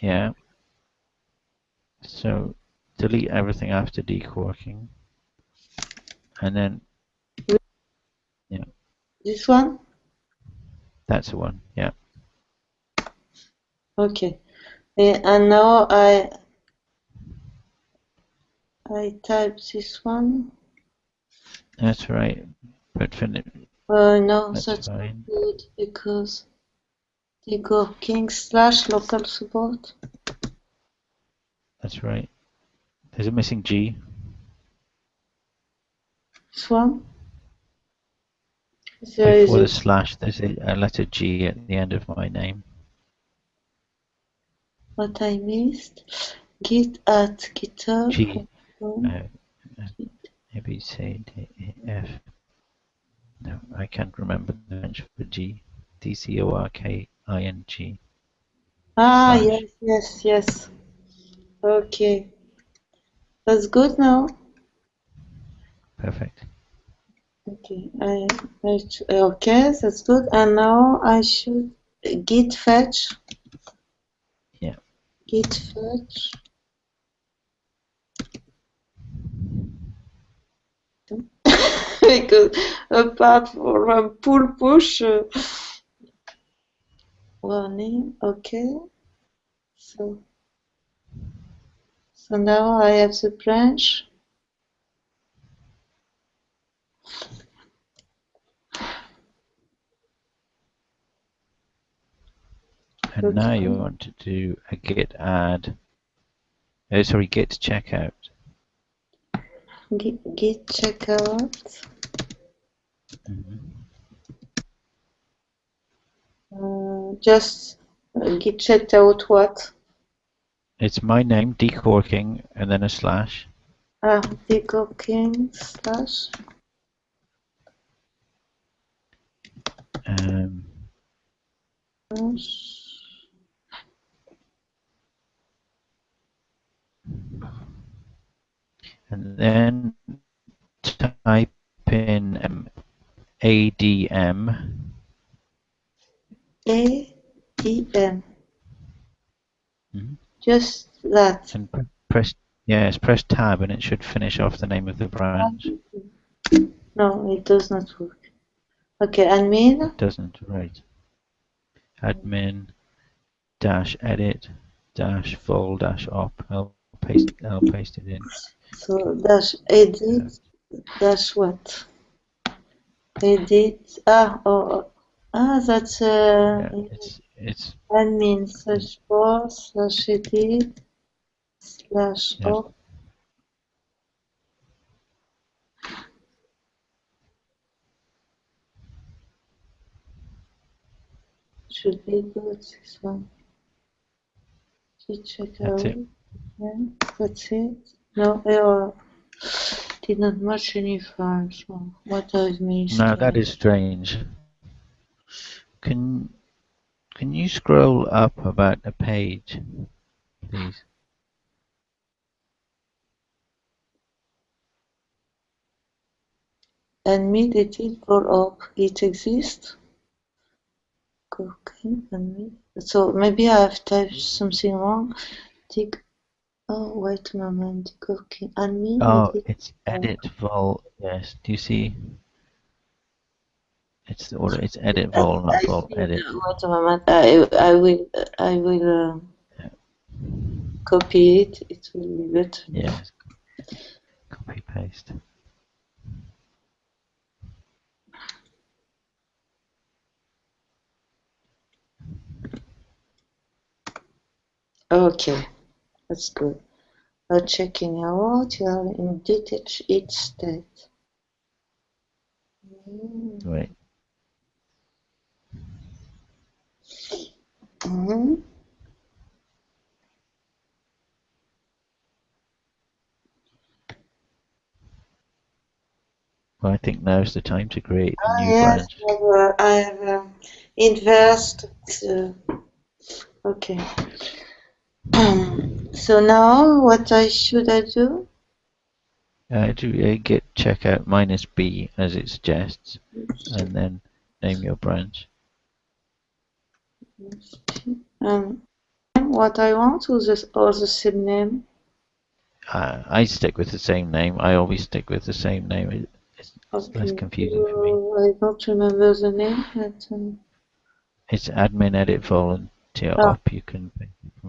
Yeah. So delete everything after decorking. And then, yeah. This one? That's the one, yeah. Okay. And now I type this one. That's right. But No, that's that's fine. good because decorking / local support. That's right. There's a missing G. This one? There is Before the slash, there's a letter G at the end of my name. what I missed. Git at GitHub. G. Maybe say F. No, I can't remember the French for G. DCORKING. Ah, Slash. yes. Okay. That's good now. Perfect. Okay, okay, that's good. And now I should git fetch. Yeah. Git fetch. because apart from pull push warning, okay. So now I have the branch. And now you want to do a git add. Sorry, git checkout. Git checkout. Just git checkout what? It's my name, decorking, and then a slash. Decorking slash. And then type in ADM. ADM. Just that. And press tab, and it should finish off the name of the branch. No, it does not work. Okay, admin. It doesn't, right? Admin dash edit dash vol dash op. I'll paste it in. So dash edit dash what? Edit. That's it's admin slash for slash edit slash op. Should be good, this one. Check out. Yeah, that's it. No error. Did not match any files. What I've missed. Now that is strange. Can you scroll up about a page, please? Admit it for op. It exists. Cooking admit. So maybe I've typed something wrong. Oh, wait a moment. Cooking admit. Oh, it's edit vol. Yes. Do you see? It's the order. It's edit vol, not vol edit. Wait a moment. I will copy it. It will be better. Yes. Copy paste. Okay, that's good. Checking out, you are in detached each state. Right. Well, I think now's the time to create a new branch. I have inversed. Okay. So now, what should I do? Do a git checkout -b as it suggests, and then name your branch. What I want, or the same name? I stick with the same name. I always stick with the same name. It's less confusing for me. I don't remember the name. But, it's admin edit volunteer op. You can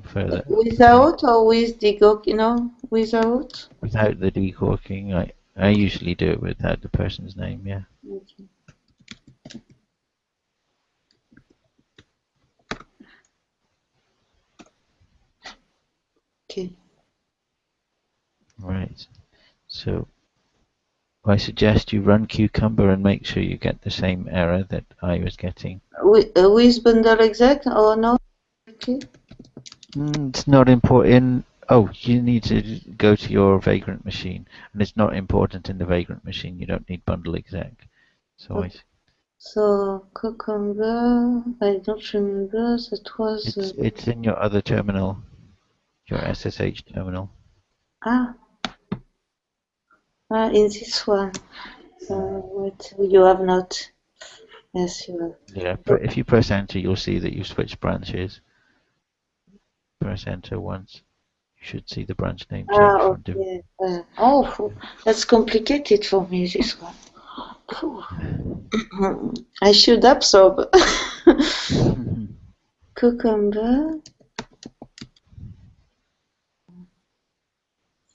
further. Without or with decorking? No, without. Without the decorking, I usually do it without the person's name. Yeah. Okay. Okay. Right. So I suggest you run Cucumber and make sure you get the same error that I was getting. With bundle exec or no? Okay. It's not important. Oh, you need to go to your Vagrant machine, and it's not important in the Vagrant machine. You don't need bundle exec. So okay. So Cucumber, I don't remember. That was. It's in your other terminal, your SSH terminal. In this one. What you have not. Yes, you have. Yeah, if you press enter, you'll see that you switched branches. Press enter once. You should see the branch name change from Okay. That's complicated for me, this one. I should absorb. Cucumber.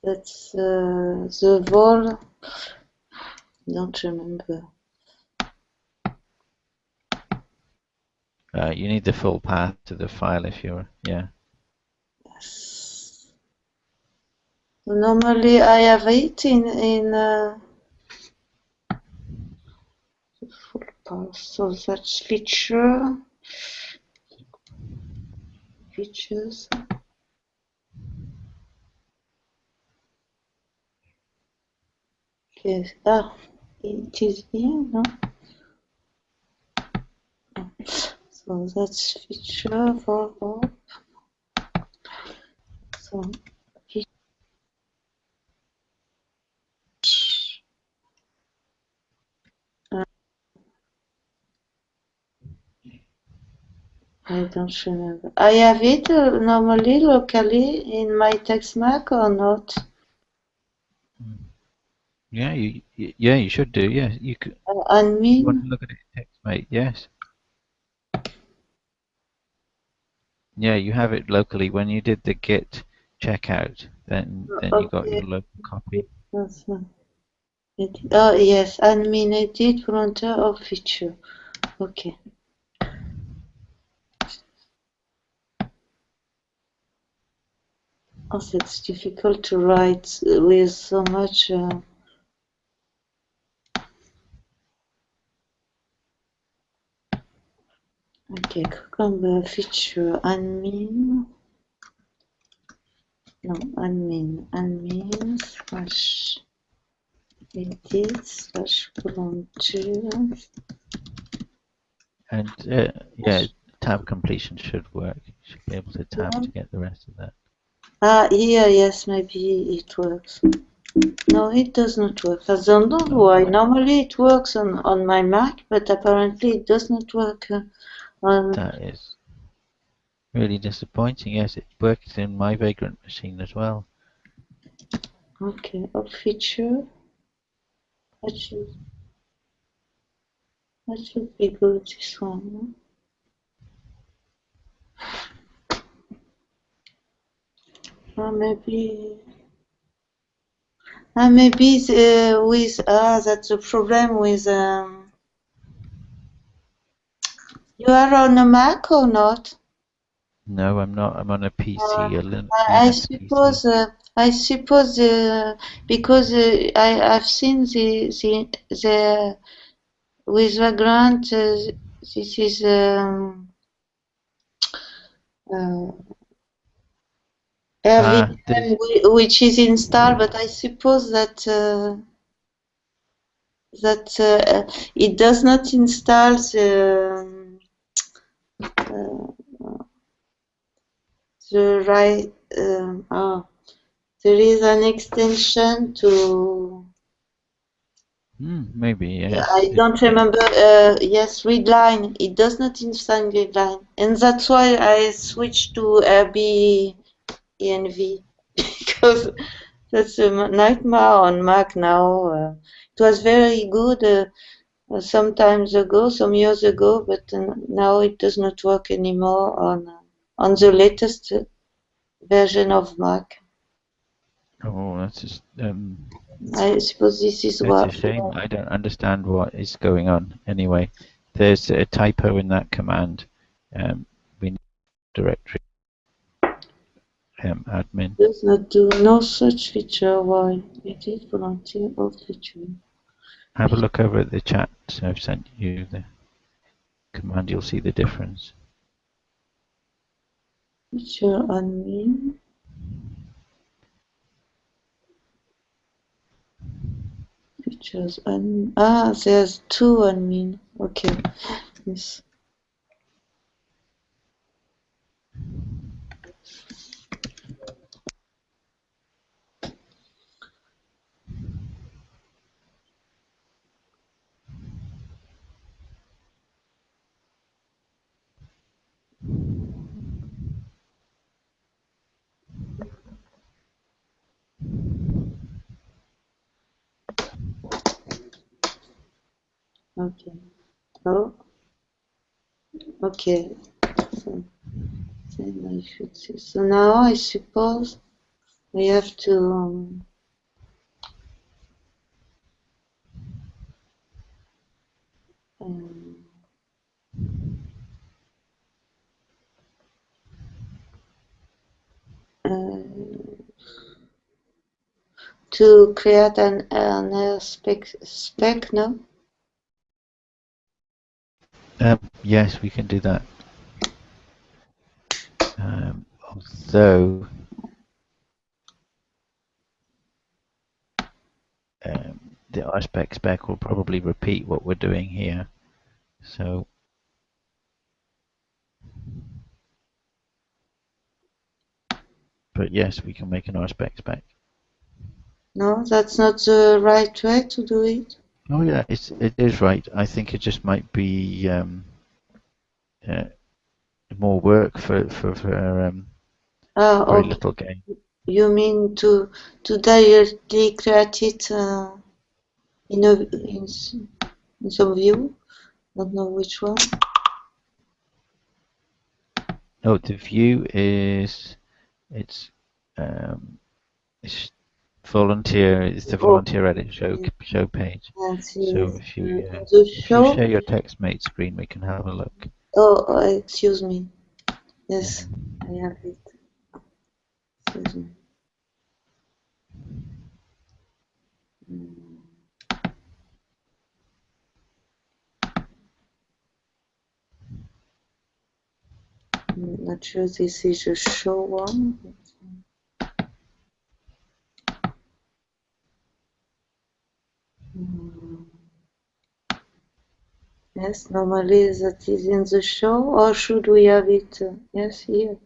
That's the wall. Don't remember. You need the full path to the file if you're, yeah. Yes. Normally I have it in full path. So that's features. Yes. Ah, it is here, no? So that's feature for all. So I don't remember. I have it normally locally in my text mark or not? Yeah, yeah, you should do. Yeah, you could. You want Admin. to look at it in text, mate? Yes. Yeah, you have it locally. When you did the Git checkout, then you got Okay. your local copy. That's it. Oh yes, admin edit frontier of feature. Okay. Also, it's difficult to write with so much. Okay, cucumber feature admin. No, admin slash edit slash volunteer. And yeah, tab completion should work. You should be able to tab to get the rest of that. Ah, here, yes, maybe it works. No, it does not work. I don't know why. Normally it works on my Mac, but apparently it does not work on. That is really disappointing. Yes, it works in my Vagrant machine as well. Okay, of feature. That should be good, this one. Or maybe. Maybe with. That's the problem with. You are on a Mac or not? No, I'm not. I'm on a PC, a I Linux PC. suppose. I suppose because I've seen the with Vagrant. This is uh, There's. RVM which is installed, but I suppose that it does not install the right. There is an extension to. Maybe I yes. don't remember. Yes, readline. It does not install readline, and that's why I switched to RBENV because that's a nightmare on Mac now. It was very good some times ago, some years ago, but now it does not work anymore on the latest version of Mac. Oh, that's just I suppose this is that's a what. shame. I don't understand what is going on. Anyway, there's a typo in that command. We need directory admin. Does not do no such feature. Why? Edit volunteer or feature. Have a look over at the chat. So I've sent you the command. You'll see the difference. Feature admin. Features admin. There's two admin. Okay. Yes. Okay. Oh, okay. So then I should see. So now I suppose we have um, uh, to create an spec, no? Yes, we can do that. Although the RSpec spec will probably repeat what we're doing here. So, but yes, we can make an RSpec spec. No, that's not the right way to do it. Oh yeah, it is right. I think it just might be uh, more work for very Okay. little gain. You mean to directly create it in a in some view? Don't know which one. No, the view is it's um, it's volunteer. It's the Oh, volunteer edit show page. yes, So yes. The if you show. share your TextMate screen, we can have a look. Oh, excuse me. Yes, Mhm. I have it. Excuse me. Mm, Not sure this is a show one. Mm, Yes, normally that is in the show, or should we have it? Yes, here.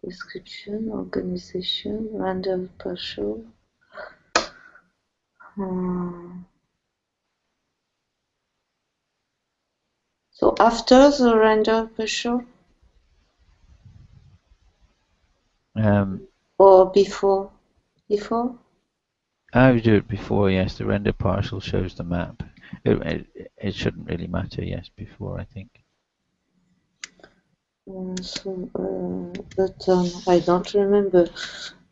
Description, organization, random per show. Hmm. So after the render per show Um, or before? Before? I would do it before. Yes, the render partial shows the map. It shouldn't really matter. Yes, before I think. But I don't remember.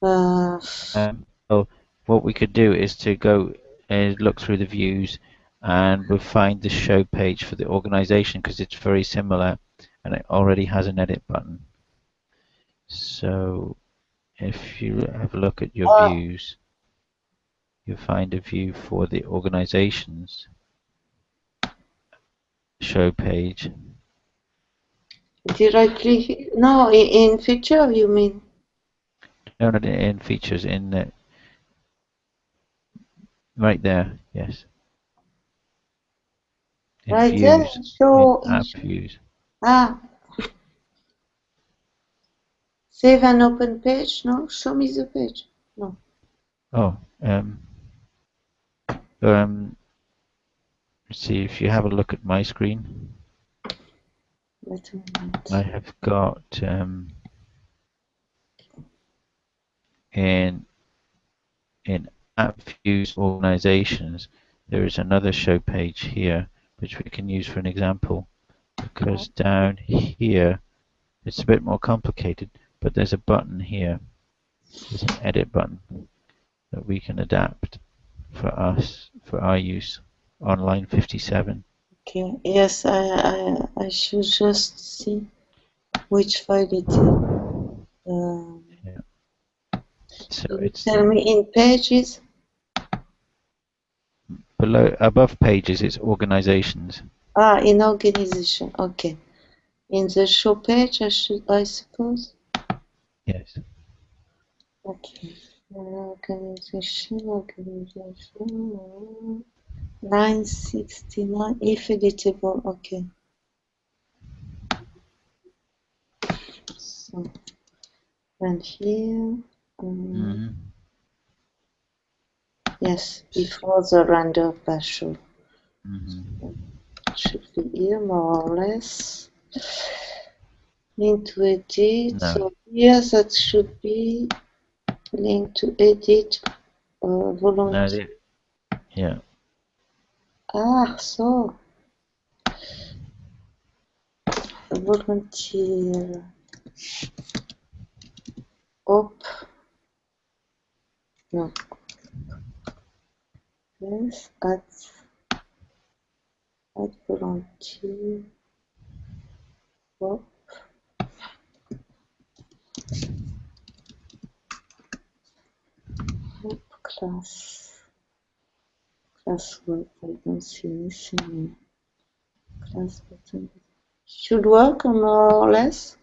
Uh, So what we could do is to go and look through the views, and we'll find the show page for the organization because it's very similar, and it already has an edit button. So if you have a look at your uh, views, you'll find a view for the organizations show page. Directly? No, in feature you mean? No, not in features, in right there. Yes, in Right there, views, in show, app views. ah, save an open page? No, show me the page. No, Oh, um, see if you have a look at my screen. wait a minute. I have got in in app views organizations. There is another show page here which we can use for an example, because down here it's a bit more complicated, but there's a button here. There's an edit button that we can adapt for us, for our use on line 57. Okay, yes, I should just see which file it is. Um, Yeah. So Can you it's tell me in pages? below, above pages, it's organizations. Ah, in organization. Okay. In the show page, I suppose. Yes. Okay. Organization. 969, if editable. Okay. So, and here, hmm yes, before the render partial. hmm Should be here more or less. Link to edit. No. So here that should be link to edit No. volunteer. Yeah. Ah, so volunteer op no yes at volunteer op class work. I don't see anything. Class button should work more or less.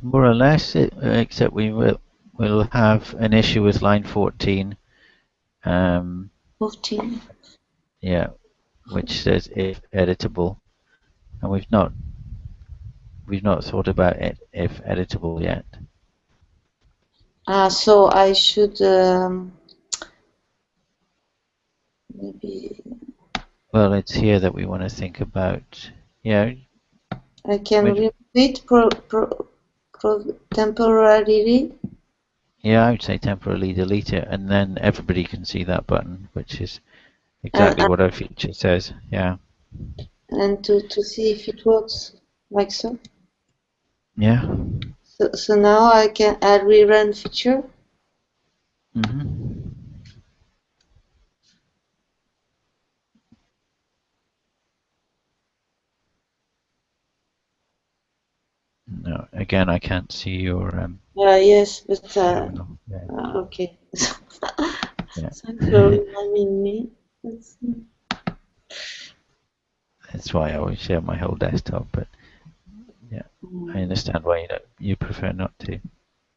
More or less, except we'll have an issue with line 14. 14. Yeah, which says if editable, and we've not thought about it if editable yet. So I should maybe Well, it's here that we want to think about. Yeah, I can remove it temporarily. yeah, I would say temporarily delete it, and then everybody can see that button, which is exactly what our feature says. Yeah. And to see if it works like so. Yeah. So now I can add rerun feature. Mm-hmm. No, again, I can't see your Yes, but terminal. Yeah. okay. Yeah. Thanks for reminding me. That's why I always share my whole desktop, but yeah, I understand why you prefer not to.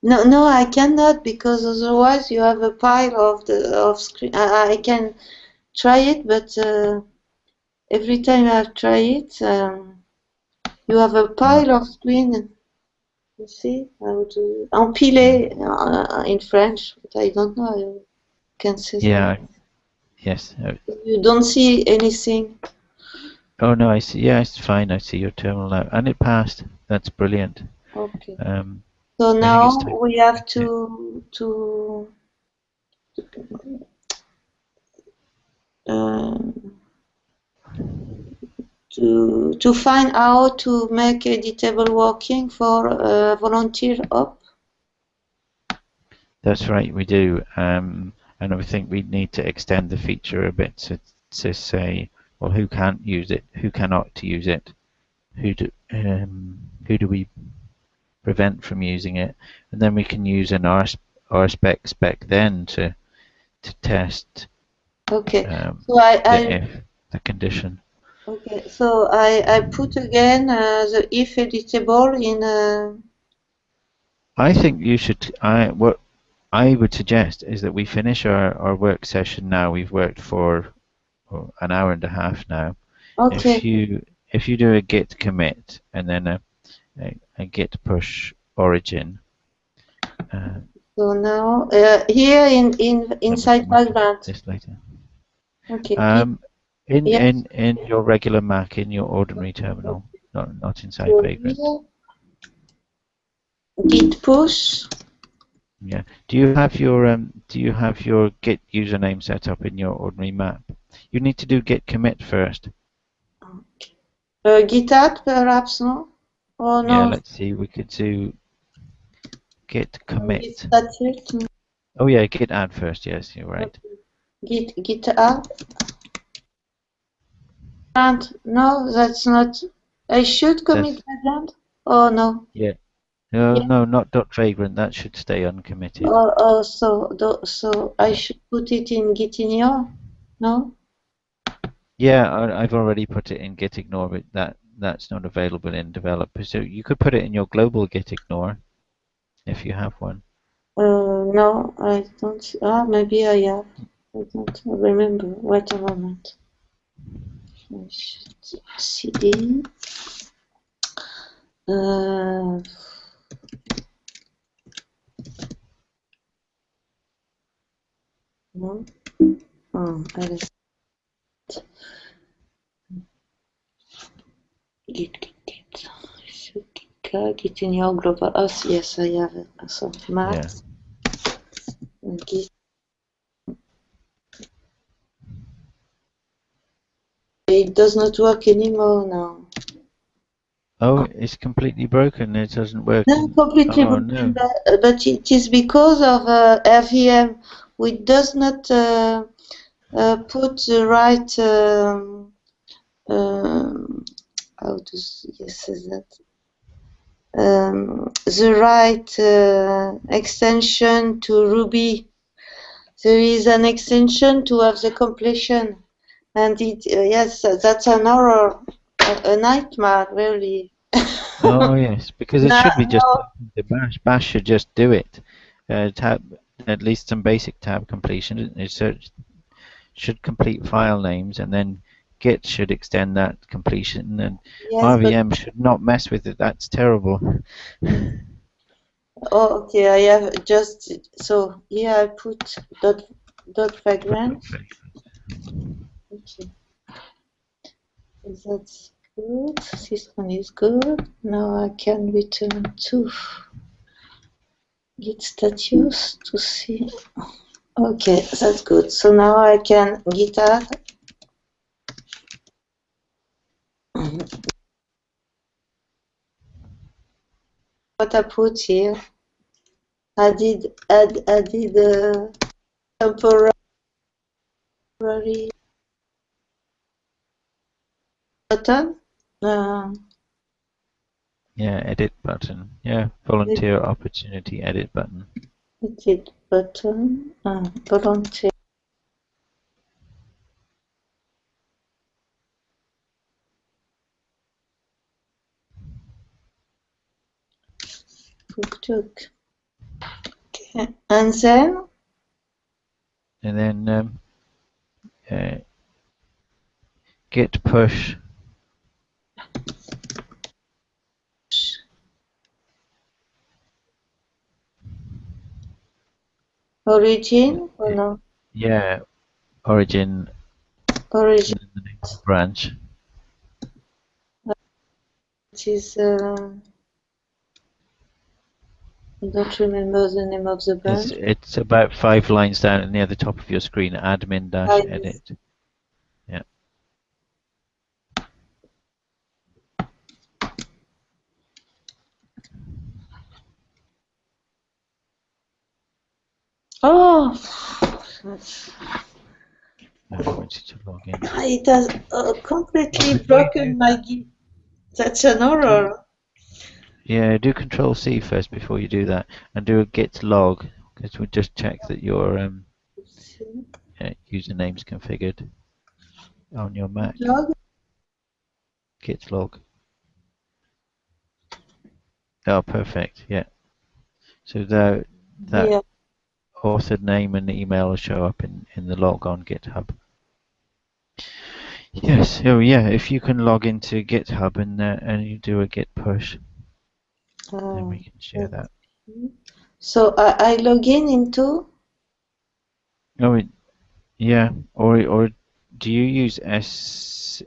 No, I cannot because otherwise you have a pile of screen. I can try it, but every time I try it, you have a Oh, pile of screen. You see how to empiler in French, but I don't know. I can say so. yeah. Yes. You don't see anything. Oh no, I see. Yeah, it's fine. I see your terminal now, and it passed. That's brilliant. Okay. Um, So I think it's now time we have to fix it. uh, to find how to make editable working for volunteer op. That's right, we do. And I think we need to extend the feature a bit to say, well, who can't use it, who cannot use it, who do we prevent from using it, and then we can use an RSpec then to test Okay. um, So the condition. okay. So I put again the if editable in. I think you should. What I would suggest is that we finish our work session now. We've worked for an hour and a half now. Okay. If you do a git commit and then a git push origin. So now here in We inside can work on background. this later. Okay. Um, Yes. in your regular Mac, in your ordinary terminal, not inside So Vagrant. here git push. Yeah. Do you have your Git username set up in your ordinary map? You need to do git commit first. Git add perhaps no? Oh Yeah. no. Let's see. We could do git Git commit. statute. Oh yeah, git add first. Yes, you're right. Git add. And no, that's not. I should commit That's background. Oh no. yeah. No, Yeah. no, not dot vagrant. That should stay uncommitted. So I Yeah. should put it in Git ignore. No. Yeah, I've already put it in git ignore, but that's not available in developer. So you could put it in your global git ignore if you have one. No, I don't. Maybe I have. I don't remember. Wait a moment. I should cd. No. Allez. Git. Git in your global. Oh, yes, I have it. So Yeah. math. Git. it does not work anymore now. Oh, it's completely broken. It doesn't work. Not completely Oh broken, no. but it is because of RVM, which does not put the right how to say that the right extension to Ruby. There is an extension to have the completion, and it yes, that's an horror, a nightmare really. Oh yes, because it No, should be just no. the bash. Bash should just do it. Tab at least some basic tab completion. It should complete file names, and then Git should extend that completion, and Yes, but RVM should not mess with it. That's terrible. oh, okay. I have just so here I put dot fragment. Okay, that's good. This one is good. Now I can return to git status to see. Okay, that's good. So now I can git add. What I put here, added temporary button. Yeah, edit button. Yeah, volunteer opportunity edit button. Edit button. Volunteer. Okay. And then And then git push. origin or no? Yeah, origin. Origin And then the name of the branch. is I don't remember the name of the branch. It's about 5 lines down near the top of your screen. Admin dash edit. Yeah. Oh, Now I want you to log in. it has completely broken my Git. That's an horror. Yeah, do Control C first before you do that, and do a git log, because we just check that your username's configured on your Mac. Log? Git log. Oh, perfect. Yeah. So that Yeah. author name and email will show up in the log on GitHub. Yes. Oh, yeah. If you can log into GitHub and you do a git push, then we can share that. So I log in into. Oh, yeah. Or do you use SSH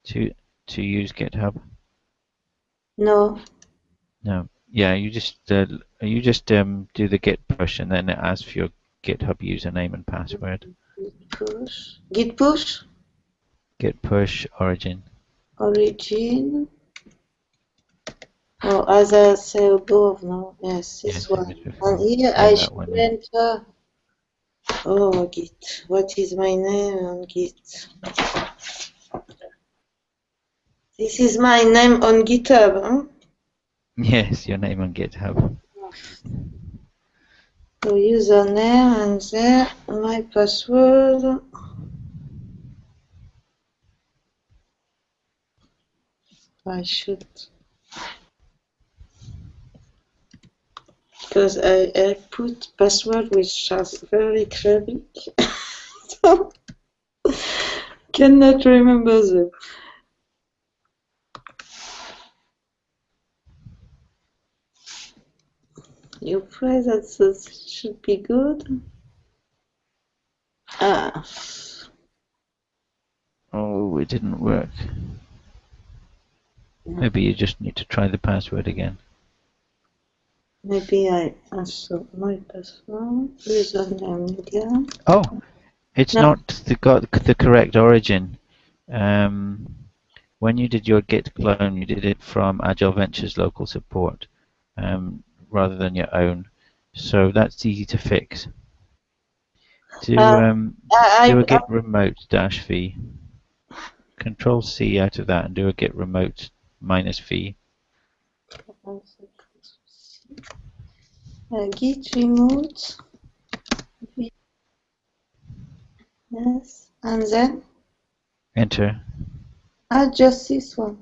to use GitHub? No. No. Yeah. You just do the git push, and then it asks for your GitHub username and password. Git push. Git push. Git push origin. Origin. Oh, as I say above, no. Yes, this Yes, one. And here yeah, I that should one. enter. Oh, Git. What is my name on Git? This is my name on GitHub, huh? Yes, your name on GitHub. So username and there my password. I should, because I put password which is very crazy. So cannot remember them. You pray that this should be good. Ah. Oh, it didn't work. Maybe you just need to try the password again. Maybe I also my password username again. Oh, It's No. not got the correct origin. When you did your Git clone, you did it from Agile Ventures local support rather than your own. So that's easy to fix. Uh, Do I, a git remote dash v. Control C out of that and do a git remote minus v. git remote. Yes. And then Enter. just this one.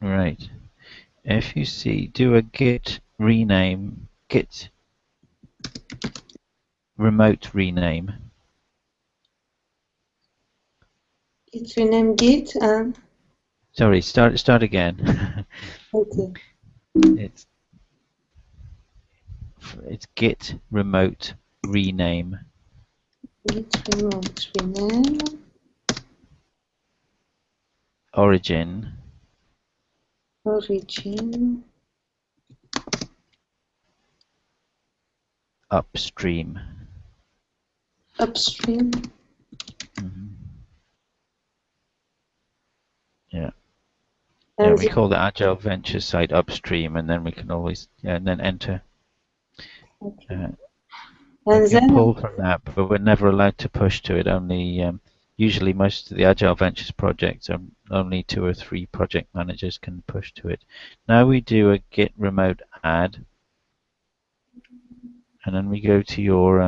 Right. If you see, do a git rename, git remote rename. Git rename git and Sorry, start again. okay. it's it's git remote rename. Git remote rename Origin origin upstream. upstream. Yeah. Yeah, And we call the Agile Ventures site upstream, and then we can always, and then enter. okay. We And can then pull from that, but we're never allowed to push to it. Only usually most of the Agile Ventures projects are only 2 or 3 project managers can push to it. Now we do a git remote add, and then we go to your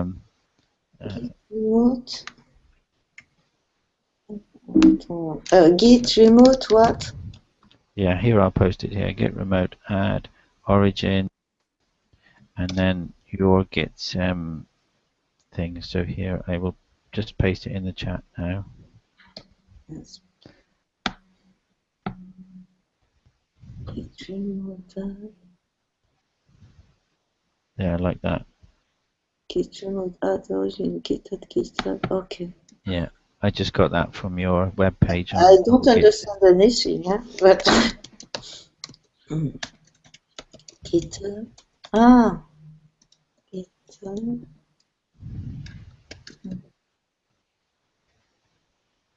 git remote git remote what? yeah, here I'll post it here. Git remote add origin, and then your git thing. So here I will just paste it in the chat now. Yes. Git remote Yeah, like that. git remote add origin git at GitHub. Okay. Yeah, I just got that from your web page I on don't Git. understand anything, but GitHub. GitHub.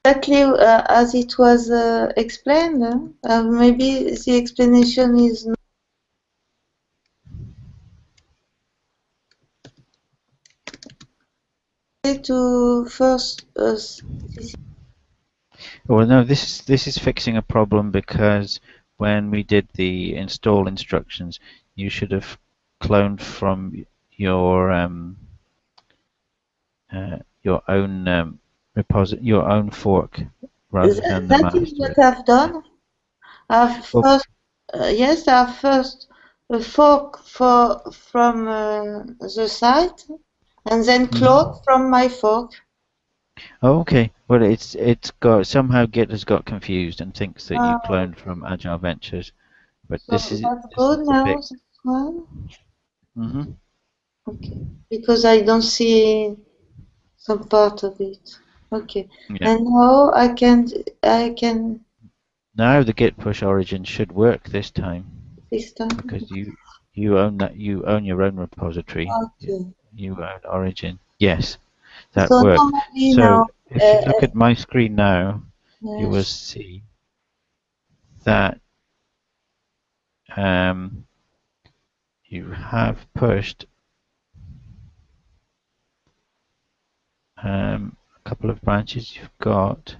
Exactly as it was explained. Maybe the explanation is not to first. Well, no, this is fixing a problem because when we did the install instructions, you should have cloned from your own your own fork rather than the That is master. what I've done. I've Well, first, yes, I've first a fork from the site, and then clone from my fork. oh, okay. Well, it's got somehow Git has got confused and thinks that you Uh, cloned from Agile Ventures, but so that's this is good the now. fix. This one, hmm okay, because I don't see some part of it. Okay, Yeah. and now I can Now the Git push origin should work this time this time. because you own that you own your own repository. Okay. You own origin. Yes, that So worked. normally So now, if you look at my screen now, you will yes, see that um, you have pushed a couple of branches. You've got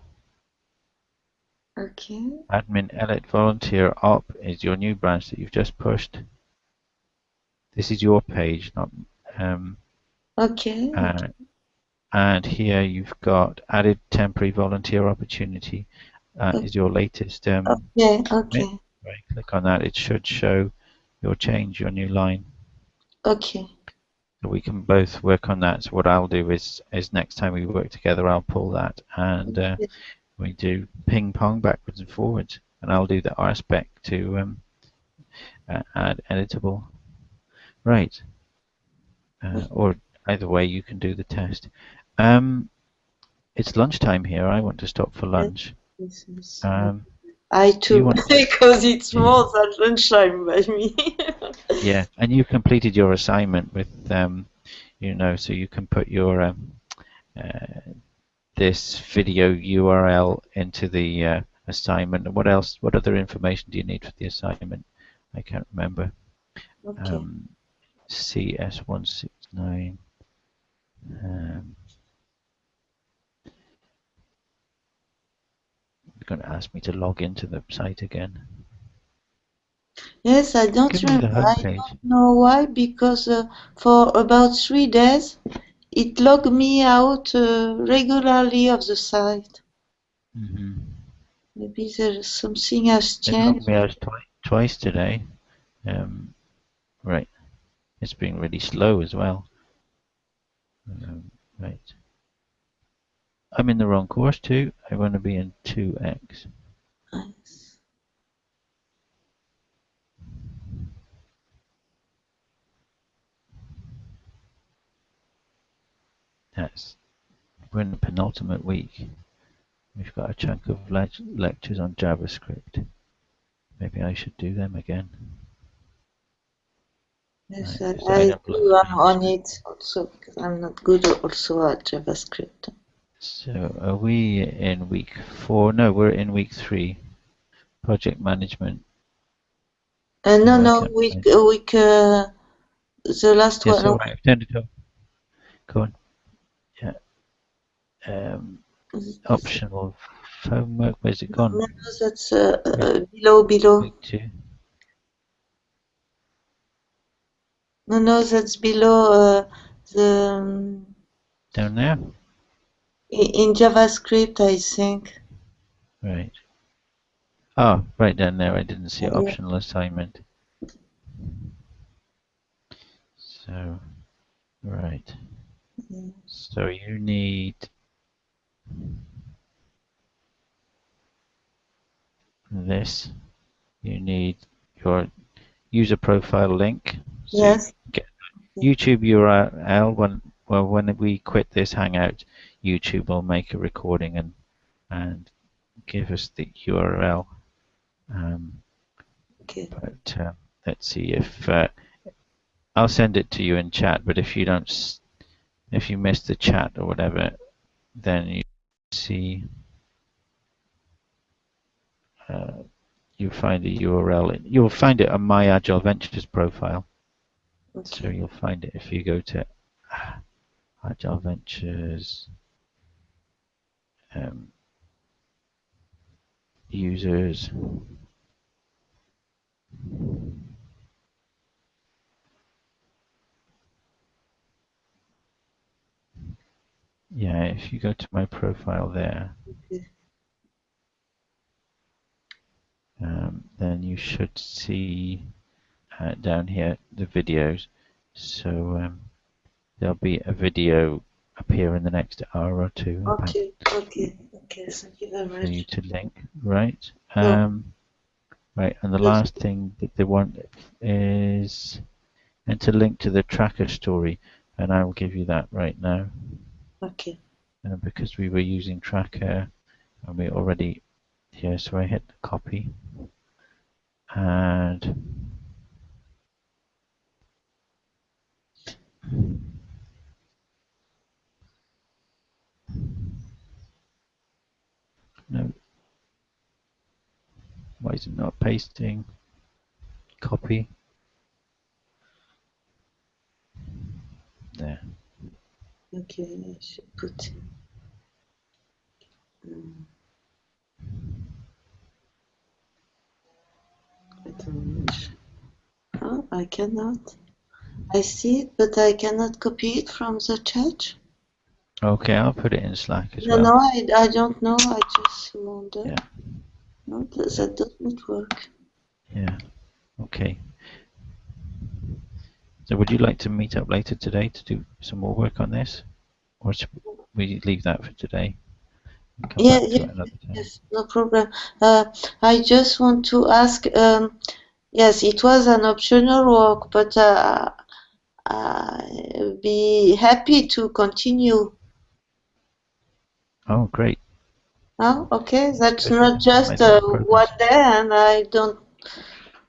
okay, admin elite volunteer op is your new branch that you've just pushed. This is your page, not okay, uh, and here you've got added temporary volunteer opportunity okay, is your latest okay, commit. okay, Right, click on that. It should show your change, your new line. okay. So we can both work on that. So what I'll do is next time we work together, I'll pull that and we do ping pong backwards and forwards, and I'll do the RSpec to add editable. Right. Or either way, you can do the test. It's lunchtime here. I want to stop for Yes, lunch. yes, yes. Um, I do you too, want to? because it's more than lunchtime by me. Yeah, and you completed your assignment with you know, so you can put your this video URL into the assignment. What else? What other information do you need for the assignment? I can't remember. Okay. CS169. You're going to ask me to log into the site again. Yes, I don't Give me the remember. home I page. don't know why, because for about 3 days it logged me out regularly of the site. Maybe there's something has It logged changed. me out twice today. Right. It's been really slow as well. Right. I'm in the wrong course too. I want to be in 2x. Nice. We're in the penultimate week. We've got a chunk of lectures on JavaScript. Maybe I should do them again. Yes, Right, I design and do. I'm on JavaScript. it also because I'm not good also at JavaScript. So are we in week 4? No, we're in week 3. Project management. No, Oh, I no, can't week, find it. the last Yes, one. all right. I've turned it off. Go on. Yeah. Optional homework. Where's it No, gone? no, that's Right. below. Week 2. No, that's below the Down there. in JavaScript, I think. Right. Oh, right down there. I didn't see Yeah. optional assignment. So, right. Yeah. So you need this. You need your user profile link. So you Yes. get Okay. YouTube URL. When we quit this Hangout, YouTube will make a recording and give us the URL. Okay. But let's see if I'll send it to you in chat. But if you don't, if you miss the chat or whatever, then you see you find the URL. You'll find it on my Agile Ventures profile. So Okay. you'll find it if you go to Agile Ventures um, users. Yeah, if you go to my profile there, Okay. then you should see down here the videos. So there'll be a video appear in the next hour or two about Okay. Okay. Okay. Thank you very for you much. to link, right? No. Right, and the Yes. last thing that they want is and to link to the tracker story, and I will give you that right now Okay. because we were using tracker and we already here. So I hit the copy and no, why is it not pasting? Copy there. Okay. I should put. Um, I don't know. Oh, I cannot. I see it, but I cannot copy it from the chat. Okay, I'll put it in Slack as No, well. I don't know. I just wonder. Yeah, No, that doesn't work. yeah. Okay. So would you like to meet up later today to do some more work on this, or should we leave that for today and come Yeah, back to yeah, it another time? yes, no problem. I just want to ask, yes, it was an optional work, but I'll be happy to continue. Oh, great. Oh, okay, that's Good. not I'll just make that one progress. day and I don't,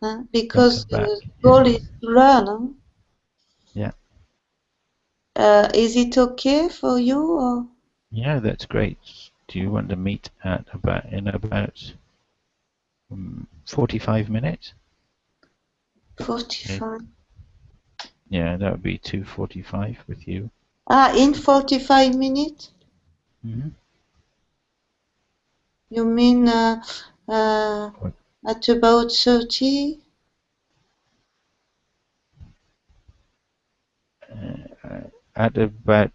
Don't because come back. the Yeah. goal is to learn. Huh? Yeah. Is it okay for you? Or? Yeah, that's great. Do you want to meet at about 45 minutes? 45. Yeah, that would be 2:45 with you. In 45 minutes? Mm-hmm. You mean at about 30? At about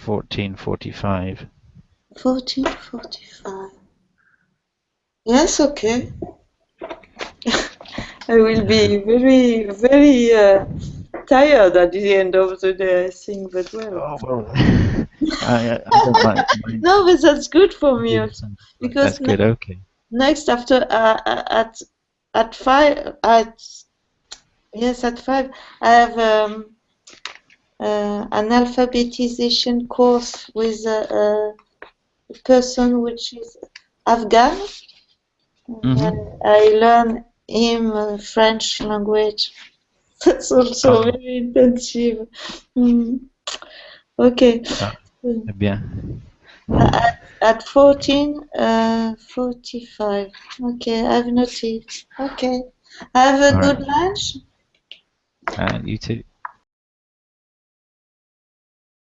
14:45. 14:45. Yes, okay. I will be very, very tired at the end of the day, I think, but well. Oh well, I don't mind. No, but that's good for me Yeah, also, because that's good. Okay. next after at 5 at 5 I have an alphabetization course with a person which is Afghan. Mm-hmm. I learn him French language. That's also Oh, very intensive. Mm. Okay. ah, c'est bien. At 14:45. Okay, I've noted. Okay. Have a All right. good lunch. You too.